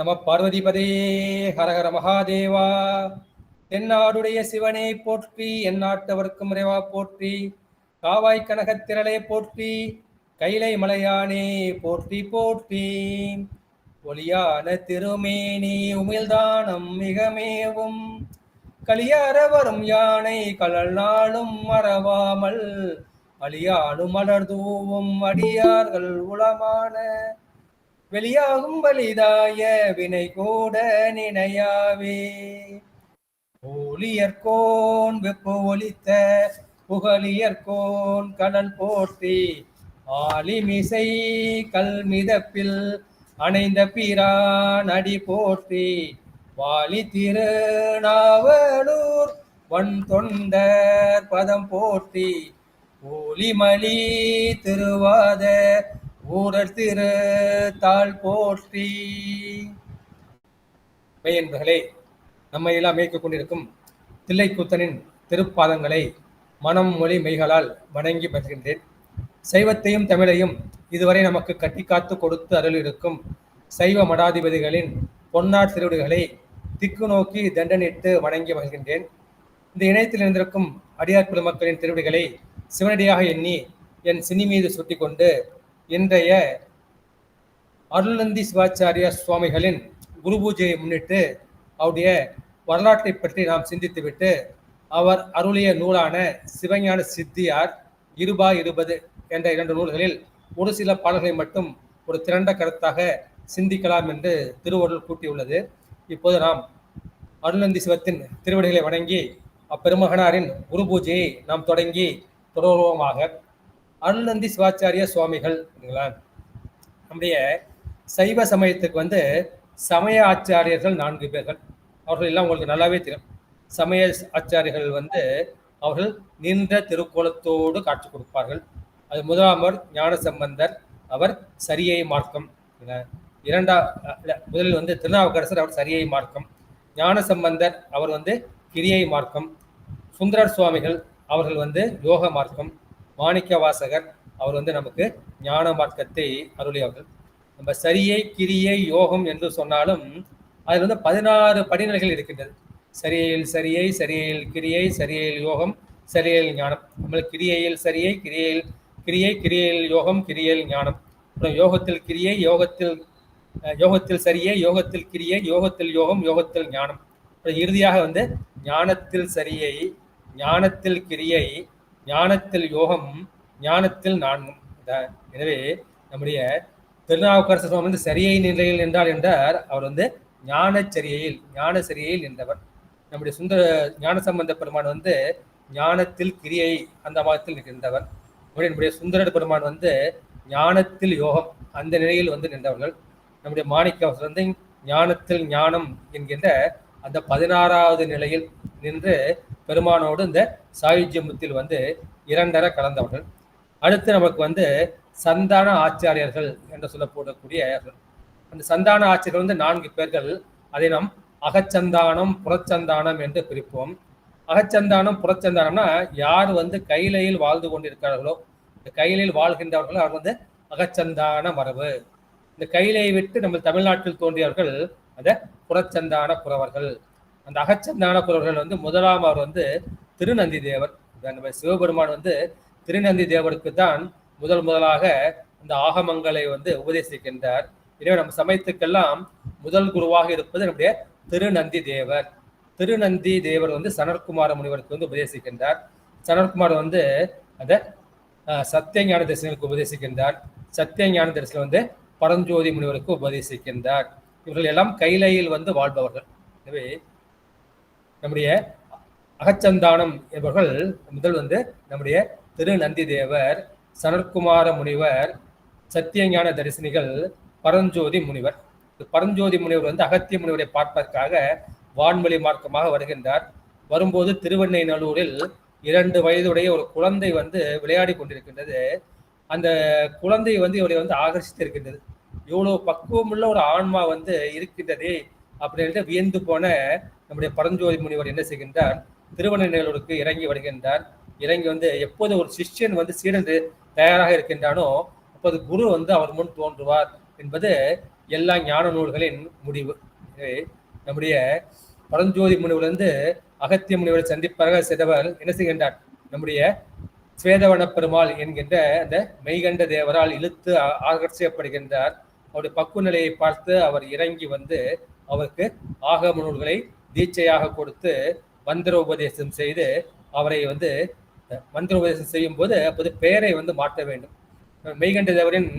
நம பார்வதிபதே ஹரஹர மகாதேவா. தென்னாடுடைய சிவனே போற்றி, எந்நாட்டவர்க்கும் இறைவா போற்றி, காவாய் கனகத்திரளே போற்றி, கைலை மலையானே போற்றி போற்றி. ஒளியான திருமேனி உமிழ்தானம் மிகமேவும், கலியார வரும் யானை கழல் நாளும் மறவாமல், அழியானும் மலர் தூவும் அடியார்கள் உளமான, வெளியாகும் வலிதாய வினை கூட நினையாவே. ஊழியர்கோன் வெப்பு ஒலித்த புகழியர்கோன் கடல் போற்றி, ஆலிமிசை கல்மிதப்பில் அணைந்த பிரான் அடி போற்றி, வாலி திருநாவலூர் வன் தொண்டர் பதம் போற்றி, ஊலிமலி திருவாத ஊரர் திரு தாள் போற்றி. மெய்யன்பர்களே, நம்மை எல்லாம் மேய்த்துக் கொண்டிருக்கும் தில்லைக்கூத்தனின் திருப்பாதங்களை மனம் மொழி மெய்களால் வணங்கி வருகின்றேன். சைவத்தையும் தமிழையும் இதுவரை நமக்கு கட்டி காத்து கொடுத்து அருள் இருக்கும் சைவ மடாதிபதிகளின் பொன்னார் திருவடிகளை திக்கு நோக்கி தண்டனிட்டு வணங்கி வருகின்றேன். இந்த இணையத்தில் இருந்திருக்கும் அடியார் பெருமக்களின் திருவடிகளை சிவனடியாக எண்ணி என் சினி மீது சுட்டி கொண்டு இன்றைய அருள்நந்தி சிவாச்சாரிய சுவாமிகளின் குரு பூஜையை முன்னிட்டு அவருடைய வரலாற்றை பற்றி நாம் சிந்தித்துவிட்டு, அவர் அருளிய நூலான சிவஞான சித்தியார் 20 என்ற 2 நூல்களில் ஒரு சில பாடல்களை மட்டும் ஒரு திரண்ட கருத்தாக சிந்திக்கலாம் என்று திருவருள் கூட்டியுள்ளது. இப்போது நாம் அருள்நந்தி சிவத்தின் திருவடிகளை வணங்கி அப்பெருமகனாரின் குரு பூஜையை நாம் தொடங்கி தொடர்வோமாக. அருள்நந்தி சிவாச்சாரிய சுவாமிகள் நம்முடைய சைவ சமயத்துக்கு சமய ஆச்சாரியர்கள் 4 பேர்கள். அவர்கள் எல்லாம் உங்களுக்கு நல்லாவே தெரியும். சமய ஆச்சாரியர்கள் அவர்கள் நின்ற திருக்கோலத்தோடு காட்சி கொடுப்பார்கள். அது முதலாமர் ஞான சம்பந்தர், அவர் சரியை மார்க்கம். முதலில் திருநாவுக்கரசர், அவர் சரியை மார்க்கம். ஞான சம்பந்தர் அவர் கிரியை மார்க்கம். சுந்தரர் சுவாமிகள் அவர்கள் யோக மார்க்கம். மாணிக்க வாசகர் அவர் நமக்கு ஞான மார்க்கத்தை அருளியவர்கள். நம்ம சரியை கிரியை யோகம் என்று சொன்னாலும் அதில் 16 படிநிலைகள் இருக்கின்றது. சரியையில் சரியை, சரியையில் கிரியை, சரியையில் யோகம், சரியையில் ஞானம். நம்ம கிரியையில் சரியை, கிரியை, கிரியையில் யோகம், கிரியையில் ஞானம். அப்புறம் யோகத்தில் கிரியை, யோகத்தில் சரியை, யோகத்தில் கிரியை, யோகத்தில் யோகம், யோகத்தில் ஞானம். அப்புறம் இறுதியாக ஞானத்தில் சரியை, ஞானத்தில் கிரியை, ஞானத்தில் யோகம், ஞானத்தில் நான்கும். எனவே நம்முடைய திருநாவுக்கரசர் சரியை நிலையில் என்றார். அவர் ஞானச்சரியையில், ஞான சரியையில் நின்றவர். நம்முடைய சுந்தர ஞான சம்பந்த பெருமான் ஞானத்தில் கிரியை அந்த மாதத்தில் நின்றவர். நம்முடைய சுந்தர பெருமான் ஞானத்தில் யோகம் அந்த நிலையில் நின்றவர்கள். நம்முடைய மாணிக்க ஞானத்தில் ஞானம் என்கின்ற அந்த 16வது நிலையில் நின்று பெருமானோடு இந்த சாயுஜ்யமுத்தில் 2 கலந்தவர்கள். அடுத்து நமக்கு சந்தான ஆச்சாரியர்கள் என்று சொல்லப்படக்கூடிய அந்த சந்தான ஆச்சாரியர்கள் 4 பேர்கள். அதை நாம் அகச்சந்தானம் புறச்சந்தானம் என்று பிரிப்போம். அகச்சந்தானம் புறச்சந்தானம்னா யார் கைலையில் வாழ்ந்து கொண்டிருக்கிறார்களோ, இந்த கைலையில் வாழ்கின்றவர்களோ அவர் அகச்சந்தான மரபு. இந்த கைலையை விட்டு நம்ம தமிழ்நாட்டில் தோன்றியவர்கள் அந்த புறச்சந்தான குறவர்கள். அந்த அகச்சந்தான குறவர்கள் முதலாம் அவர் திருநந்தி தேவர். நம்ம சிவபெருமான் திருநந்தி தேவருக்கு தான் முதலாக இந்த ஆகமங்களை உபதேசிக்கின்றார். எனவே நம்ம சமயத்துக்கெல்லாம் முதல் குருவாக இருப்பது நம்முடைய திருநந்தி தேவர். திருநந்தி தேவர் சனற்குமார முனிவருக்கு உபதேசிக்கின்றார். சனற்குமார் அந்த சத்தியஞான தரிசனங்களுக்கு உபதேசிக்கின்றார். சத்தியஞான தரிசனம் பரஞ்சோதி முனிவருக்கு உபதேசிக்கின்றார். இவர்கள் எல்லாம் கைலையில் வாழ்பவர்கள். எனவே நம்முடைய அகச்சந்தானம் என்பவர்கள் முதல் நம்முடைய திருநந்தி தேவர், சனற்குமார முனிவர், சத்தியஞான தரிசனிகள், பரஞ்சோதி முனிவர். பரஞ்சோதி முனிவர் அகத்திய முனிவரை பார்ப்பதற்காக வான்வழி மார்க்கமாக வருகின்றார். வரும்போது திருவெண்ணைநல்லூரில் 2 வயதுடைய ஒரு குழந்தை விளையாடி கொண்டிருக்கின்றது. அந்த குழந்தை இவரை ஆகர்ஷித்து இருக்கின்றது. இவ்வளவு பக்குவமுள்ள ஒரு ஆன்மா இருக்கின்றதே அப்படின்னு வியந்து போன நம்முடைய பரஞ்சோதி முனிவர் என்ன செய்கின்றார், திருவெண்ணைநல்லூருக்கு இறங்கி வருகின்றார். இறங்கி எப்போது ஒரு சிஷ்யன் சீடன் தயாராக இருக்கின்றானோ அப்போது குரு அவர் முன் தோன்றுவார் என்பது எல்லா ஞான நூல்களின் முடிவு. எனவே நம்முடைய பரஞ்சோதி முனிவர் அகத்திய முனிவரை சந்திப்பாக சென்றவர் என்ன செய்கின்றார்? நம்முடைய சுவேதவன பெருமாள் என்கின்ற அந்த மெய்கண்ட தேவரால் இழுத்து ஆகர்ஷிக்கப்படுகின்றார். அவருடைய பக்குவ நிலையை பார்த்து அவர் இறங்கி அவருக்கு ஆகம நூல்களை தீட்சையாக கொடுத்து மந்திர உபதேசம் செய்து அவரை மந்திர உபதேசம் செய்யும் போது அப்போது பெயரை மாற்ற வேண்டும். மெய்கண்ட தேவரின்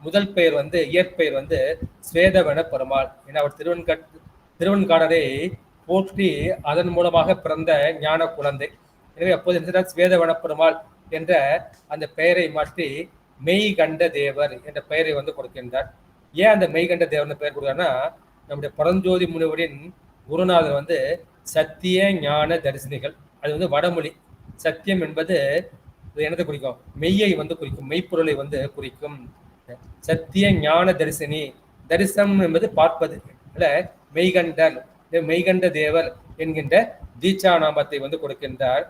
முதல் பெயர் இயற்பெயர் சுவேதவன பெருமாள் என அவர் திருவன்காடரை போற்றி அதன் மூலமாக பிறந்த ஞான குழந்தை. எனவே அப்போது சுவேதவன பெருமாள் என்ற அந்த பெயரை மாற்றி மெய்கண்ட தேவர் என்ற பெயரை கொடுக்கின்றார். ஏன் அந்த மெய்கண்ட தேவர்னு பெயர் கொடுக்கிறார்னா, நம்முடைய பரஞ்சோதி முனிவரின் குருநாதர் சத்திய ஞான தரிசனிகள். அது வடமொழி. சத்தியம் என்பது என்னத்தை குறிக்கும்? மெய்யை குறிக்கும், மெய்ப்பொருளை குறிக்கும். சத்திய ஞான தரிசனி, தரிசனம் என்பது பார்ப்பது. மெய்கண்டர், மெய்கண்ட தேவர் என்கின்ற தீட்சா நாமத்தை கொடுக்கின்றார்.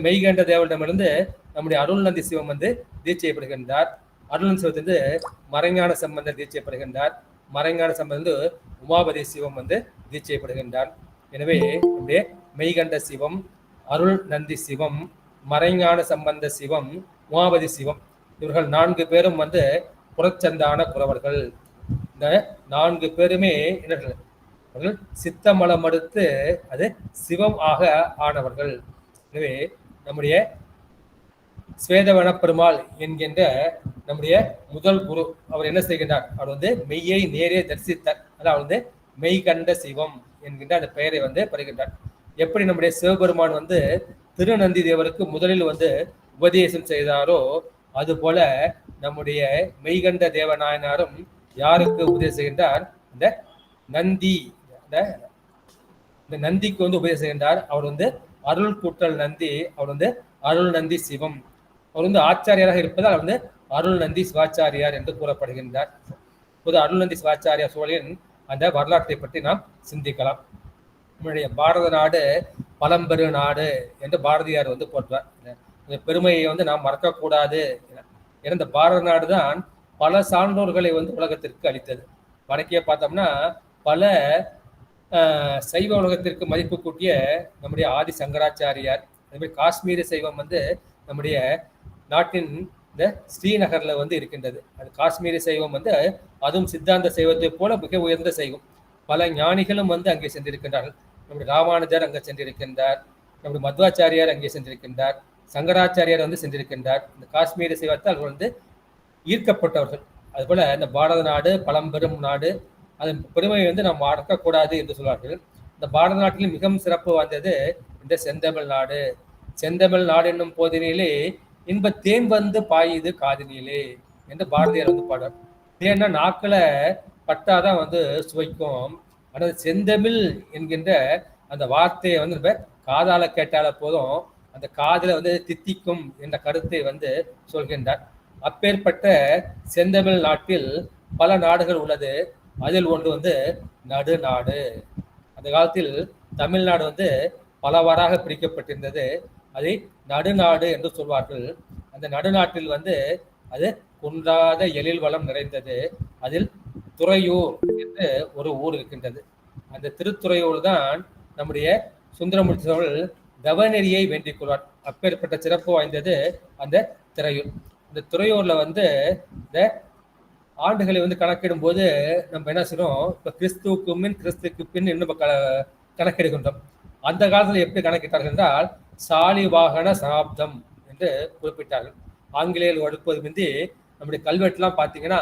மெய்கண்ட தேவரிடமிருந்து நம்முடைய அருள் நந்தி சிவம் தீட்சைப்படுகின்றார். அருள் சிவத்திலிருந்து மறைஞான சம்பந்தர் தீட்சைப்படுகின்றார். மறைஞான சம்பந்தர் உமாபதி சிவம் தீட்சைப்படுகின்றார். எனவே நம்முடைய மெய்கண்ட சிவம், அருள் நந்தி சிவம், மறைஞான சம்பந்த சிவம், உமாபதி சிவம், இவர்கள் 4 பேரும் புறச்சந்தான குறவர்கள். இந்த 4 பேருமே அவர்கள் சித்தமலம் அடுத்து அது சிவம் ஆக ஆனவர்கள். எனவே நம்முடைய சுவேதவன பெருமாள் என்கின்ற நம்முடைய முதல் குரு அவர் என்ன செய்கின்றார்? அவர் மெய்யை நேரே தரிசித்தார். அதாவது மெய்கண்ட சிவம் என்கின்ற அந்த பெயரை பெறுகின்றார். எப்படி நம்முடைய சிவபெருமான் திருநந்தி தேவருக்கு முதலில் உபதேசம் செய்தாரோ அது போல நம்முடைய மெய்கண்ட தேவநாயனாரும் யாருக்கு உபதேசம் செய்கின்றார்? இந்த நந்தி, இந்த நந்திக்கு உபதேசம் செய்கின்றார். அவர் அருள் கூட்டல் நந்தி, அவர் அருள் நந்தி சிவம். அவர் ஆச்சாரியாராக இருப்பதால் அவர் அருள் நந்தி சிவாச்சாரியார் என்று கூறப்படுகின்றார். இப்போது அருள் நந்தி சிவாச்சாரியார் சூழலின் அந்த வரலாற்றை பற்றி நாம் சிந்திக்கலாம். நம்முடைய பாரத நாடு பழம்பெரு நாடு என்று பாரதியார் போற்றார். இந்த பெருமையை நாம் மறக்கக்கூடாது. ஏன்னா இந்த பாரத நாடு தான் பல சான்றோர்களை உலகத்திற்கு அளித்தது. வடக்கே பார்த்தோம்னா பல சைவ உலகத்திற்கு மதிப்பு கூட்டிய நம்முடைய ஆதி சங்கராச்சாரியார். அதே மாதிரி காஷ்மீர சைவம் நம்முடைய நாட்டின் இந்த ஸ்ரீநகர்ல இருக்கின்றது. அது காஷ்மீரி சைவம் அதுவும் சித்தாந்த சைவத்தை போல மிக உயர்ந்த சைவம். பல ஞானிகளும் அங்கே சென்றிருக்கின்றார்கள். நம்முடைய ராமானுஜர் அங்கே சென்றிருக்கின்றார். நம்முடைய மத்வாச்சாரியார் அங்கே சென்றிருக்கின்றார். சங்கராச்சாரியார் சென்றிருக்கின்றார். இந்த காஷ்மீரி சைவத்தால் ஈர்க்கப்பட்டவர்கள். அதுபோல இந்த பாரத நாடு பழம்பெரும் நாடு, அதன் பெருமையை நாம் மறக்கக்கூடாது என்று சொல்வார்கள். இந்த பாரத நாட்டில் மிகவும் சிறப்பு வாய்ந்தது இந்த செந்தமிழ் நாடு. செந்தமிழ் நாடு என்னும் போதினிலே இன்ப தேன் பாயுது காதினிலே என்று பாரதியார் பாடுவார். ஏன்னா நாக்கில பட்டாதான் சுவைக்கும். ஆனால் செந்தமிழ் என்கின்ற அந்த வார்த்தையை நம்ம காதால கேட்டால போதும் அந்த காதில தித்திக்கும் என்ற கருத்தை சொல்கின்றார். அப்பேற்பட்ட செந்தமிழ் நாட்டில் பல நாடுகள் உள்ளது. அதில் ஒன்று நடுநாடு. அந்த காலத்தில் தமிழ்நாடு பலவாறாக பிரிக்கப்பட்டிருந்தது. அதை நடுநாடு என்று சொல்வார்கள். அந்த நடுநாட்டில் அது குன்றாத எழில் வளம் நிறைந்தது. அதில் துறையூர் என்று ஒரு ஊர் இருக்கின்றது. அந்த திருத்துறையூர் தான் நம்முடைய சுந்தரமூர்த்தி அவர்கள் தவநெறியை வேண்டிக் கொள்வார். அப்பேற்பட்ட சிறப்பு வாய்ந்தது அந்த துறையூர். இந்த துறையூர்ல இந்த ஆண்டுகளை கணக்கிடும் போது நம்ம என்ன செய்யறோம்? இப்ப கிறிஸ்துவுக்கு முன் கிறிஸ்துக்கு பின் இன்னும் கணக்கெடுக்கின்றோம். அந்த காலத்துல எப்படி கணக்கிட்டார்கள் என்றால் சாலிவாகன சகாப்தம் என்று குறிப்பிட்டார்கள். ஆங்கிலேயர்கள் அடுப்பது முந்தி நம்முடைய கல்வெட்டுலாம் பார்த்தீங்கன்னா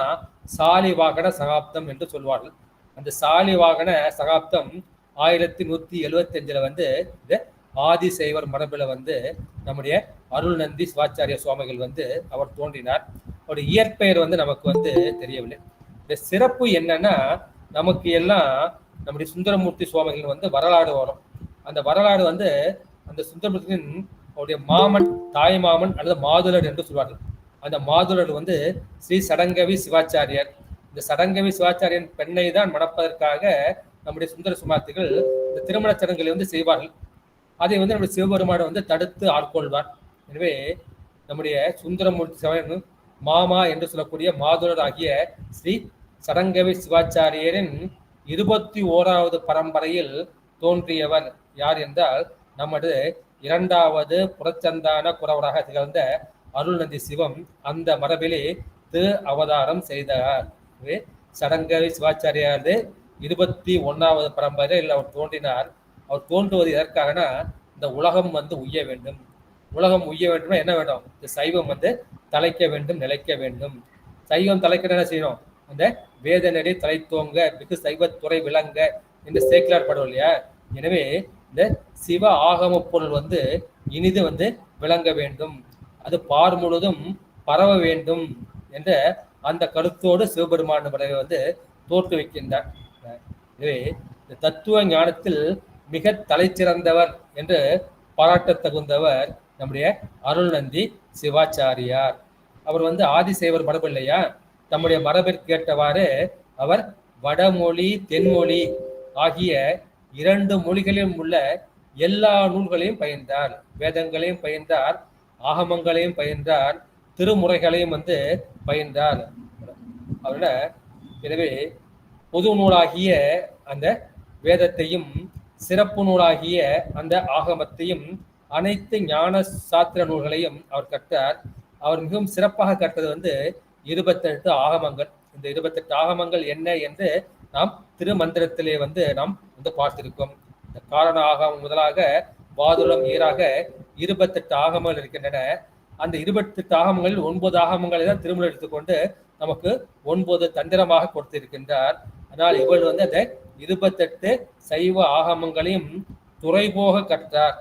சாலிவாகன சகாப்தம் என்று சொல்வார்கள். அந்த சாலிவாகன சகாப்தம் 1175 இந்த ஆதிசைவர் மரபில் நம்முடைய அருள் நந்தி சிவாச்சாரிய சுவாமிகள் அவர் தோன்றினார். அவருடைய இயற்பெயர் நமக்கு தெரியவில்லை. இந்த சிறப்பு என்னன்னா, நமக்கு எல்லாம் நம்முடைய சுந்தரமூர்த்தி சுவாமிகள் வரலாறு வரும். அந்த வரலாறு அந்த சுந்தரமூர்த்தியின் அவருடைய மாமன், தாய் மாமன் அல்லது மாதுளர் என்று சொல்வார்கள். அந்த மாதுளர் ஸ்ரீ சடங்கவி சிவாச்சாரியார். இந்த சடங்கவி சிவாச்சாரியன் பெண்ணை தான் மணப்பதற்காக நம்முடைய சுந்தர சுமார்த்திகள் இந்த திருமண சடங்குகளை செய்வார்கள். அதை நம்முடைய சிவபெருமானை தடுத்து ஆட்கொள்வார். எனவே நம்முடைய சுந்தரமூர்த்தி சிவன் மாமா என்று சொல்லக்கூடிய மாதுளர் ஆகிய ஸ்ரீ சடங்கவி சிவாச்சாரியரின் 21வது பரம்பரையில் தோன்றியவர் யார் என்றால் நமது 2வது புறச்சந்தான குறவராக திகழ்ந்த அருள்நந்தி சிவம் அந்த மரபிலே திரு அவதாரம் செய்தார். சடங்கவி சிவாச்சாரியாரது 21வது பரம்பரையில் அவர் தோன்றினார். அவர் தோன்றுவது எதற்காகனா இந்த உலகம் உய்ய வேண்டும். உலகம் உய்ய வேண்டும்னா என்ன வேண்டும்? இந்த சைவம் தலைக்க வேண்டும், நிலைக்க வேண்டும். சைவம் தலைக்க என்ன செய்யணும்? அந்த வேத நெறி தலைத்தோங்க மிகு சைவத்துறை விளங்க என்று சேக்கிலார் படம் இல்லையா? எனவே இந்த சிவ ஆகம பொருள் இனிது விளங்க வேண்டும், அது பார் முழுதும் பரவ வேண்டும் என்ற அந்த கருத்தோடு சிவபெருமான தோற்றுவிக்கின்றார். எனவே இந்த தத்துவ ஞானத்தில் மிக தலை சிறந்தவர் என்று பாராட்ட தகுந்தவர் நம்முடைய அருள்நந்தி சிவாச்சாரியார். அவர் ஆதிசைவர் மரபு இல்லையா? தம்முடைய மரபிற்கேற்றவாறு அவர் வடமொழி தென்மொழி ஆகிய 2 மொழிகளிலும் உள்ள எல்லா நூல்களையும் பயின்றார். வேதங்களையும் பயின்றார், ஆகமங்களையும் பயின்றார், திருமுறைகளையும் பயின்றார். அவரோட எனவே பொது நூலாகிய அந்த வேதத்தையும் சிறப்பு நூலாகிய அந்த ஆகமத்தையும் அனைத்து ஞான சாத்திர நூல்களையும் அவர் கற்றார். அவர் மிகவும் சிறப்பாக கற்றது 28 ஆகமங்கள். இந்த 28 ஆகமங்கள் என்ன என்று நாம் திருமந்திரத்திலே நாம் பார்த்திருக்கோம். இந்த காரண ஆகமம் முதலாக வாதுளம் ஈராக 28 ஆகமங்கள் இருக்கின்றன. அந்த 28 ஆகமங்களில் 9 ஆகமங்களை தான் திருமணம் எடுத்துக்கொண்டு நமக்கு 9 தந்திரமாக கொடுத்திருக்கின்றார். ஆனால் இவள் அந்த 28 சைவ ஆகமங்களையும் துறை போக கற்றார்.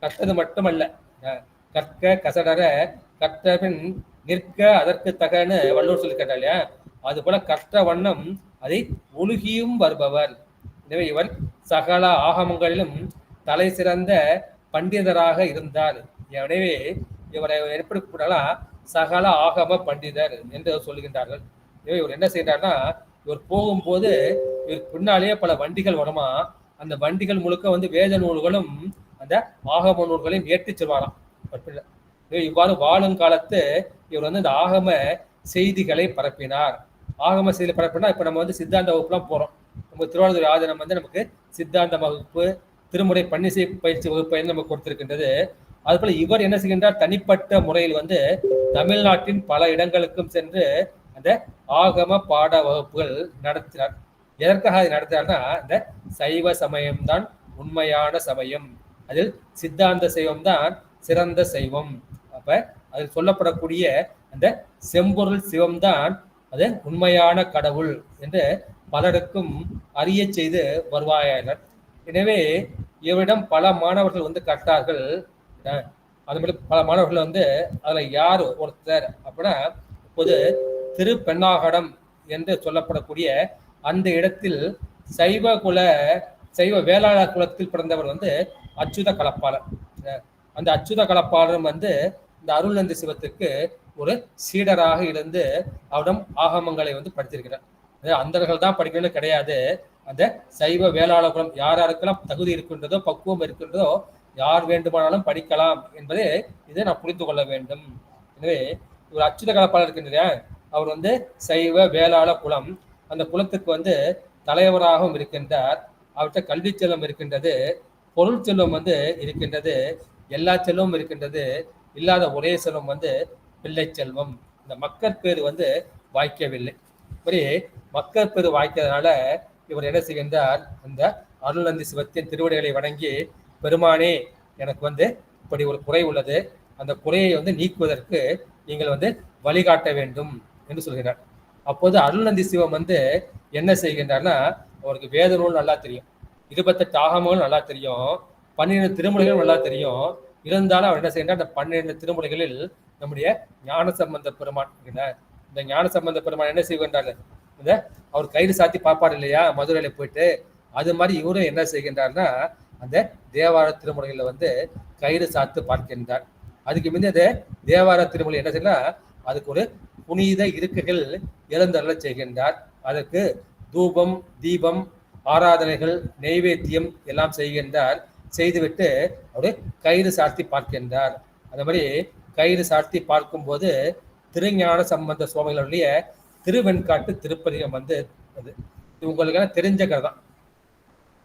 கற்றது மட்டுமல்ல, கற்க கசடர கற்றபின் நிற்க அதற்கு தகன்னு வள்ளுவர் சொல்லி கேட்டார் இல்லையா? அது போல கற்ற வண்ணம் அதை ஒழுகியும் வருபவர். எனவே இவர் சகல ஆகமங்களிலும் தலை சிறந்த பண்டிதராக இருந்தார். எனவே இவரை எப்படி கூப்பிடலாம்? சகல ஆகம பண்டிதர் என்று சொல்லுகின்றார்கள். எனவே இவர் என்ன செய்யறாருன்னா, இவர் போகும்போது இவர் பின்னாலேயே பல வண்டிகள் வருமா, அந்த வண்டிகள் முழுக்க வேத நூல்களும் அந்த ஆகம நூல்களையும் ஏற்றி செல்வாராம். இவ்வாறு வாழும் காலத்து இவர் இந்த ஆகம செய்திகளை பரப்பினார். ஆகம செய்தி பரப்பினா இப்ப நம்ம சித்தாந்த வகுப்புலாம் போறோம். நம்ம திருவாரூர் ஆதனம் நமக்கு சித்தாந்த வகுப்பு, திருமுறை பன்னிசை பயிற்சி வகுப்பு நமக்கு கொடுத்திருக்கின்றது. அதுபோல இவர் என்ன செய்கின்றார்? தனிப்பட்ட முறையில் தமிழ்நாட்டின் பல இடங்களுக்கும் சென்று அந்த ஆகம பாட வகுப்புகள் நடத்தினார். எதற்காக நடத்தினார்னா, இந்த சைவ சமயம்தான் உண்மையான சமயம், அதில் சித்தாந்த சைவம் தான் சிறந்த சைவம். அப்ப அதில் சொல்லப்படக்கூடிய அந்த செம்பொருள் சிவம்தான் அது உண்மையான கடவுள் என்று பலருக்கும் அறிய செய்து வருவாயினர். எனவே இவரிடம் பல மாணவர்கள் கற்றார்கள். அது மாதிரி பல மாணவர்கள் அதுல யார் ஒருத்தர் அப்படின்னா, இப்போது திருப்பெண்ணாகடம் என்று சொல்லப்படக்கூடிய அந்த இடத்தில் சைவ வேளாளர் குலத்தில் பிறந்தவர் அச்சுத கலப்பாளர். அந்த அச்சுத கலப்பாளரும் இந்த அருள்நந்தி சிவத்துக்கு ஒரு சீடராக இருந்து அவரிடம் ஆகமங்களை படித்திருக்கிறார். அந்தர்கள் தான் படிக்கணும்னு கிடையாது. அந்த சைவ வேளாளர் குலம் யாருக்கெல்லாம் தகுதி இருக்கின்றதோ, பக்குவம் இருக்கின்றதோ, யார் வேண்டுமானாலும் படிக்கலாம் என்பதை இதை நான் புரிந்து கொள்ள வேண்டும். எனவே ஒரு அச்சுத கலப்பாளர் இருக்கின்ற அவர் சைவ வேளாள குலம். அந்த குலத்துக்கு தலைவராகவும் இருக்கின்றார். அவர்கிட்ட கல்வி செல்வம் இருக்கின்றது, பொருள் செல்வம் இருக்கின்றது, எல்லா செல்வமும் இருக்கின்றது. இல்லாத ஒரே செல்வம் பிள்ளை செல்வம். இந்த மக்கட்பேறு வாய்க்கவில்லை. இப்படி மக்கட்பேறு வாய்க்கிறதுனால இவர் என்ன செய்கின்றார்? அந்த அருள்நந்தி சிவத்தின் திருவடிகளை வணங்கி, பெருமானே, எனக்கு இப்படி ஒரு குறை உள்ளது, அந்த குறையை நீக்குவதற்கு நீங்கள் வழிகாட்ட வேண்டும் என்று சொல்கிறார். அப்போது அருள்நந்தி சிவம் என்ன செய்கின்றார்னா, அவருக்கு வேத நூல் நல்லா தெரியும், 28 ஆகமங்கள் நல்லா தெரியும், 12 திருமுறைகள் நல்லா தெரியும். இருந்தாலும் அவர் என்ன செய்கின்றார்? அந்த 12 திருமுறைகளில் நம்முடைய ஞான சம்பந்த பெருமான், இந்த ஞான சம்பந்த பெருமான் என்ன செய்கின்றார்? அவர் கயிறு சாத்தி பார்ப்பார் இல்லையா மதுரையில போயிட்டு, அது மாதிரி இவரும் என்ன செய்கின்றார்னா, அந்த தேவார திருமுறைகள்ல கயிறு சாத்து பார்க்கின்றார். அதுக்கு முந்தைய அந்த தேவார திருமுறை என்ன செய்யறா, அதுக்கு ஒரு புனித இருக்கைகள் எழுந்தருள செய்கின்றார். அதற்கு தூபம், தீபம், ஆராதனைகள், நெய்வேத்தியம் எல்லாம் செய்கின்றார். செய்துவிட்டு அவரு கயிறு சாத்தி பார்க்கின்றார். அந்த மாதிரி கயிறு சாத்தி பார்க்கும்போது திருஞான சம்பந்த சுவாமிகளுடைய திருவெண்காட்டு திருப்பதிகம் வந்து அது உங்களுக்கு தெரிஞ்ச கதை தான்.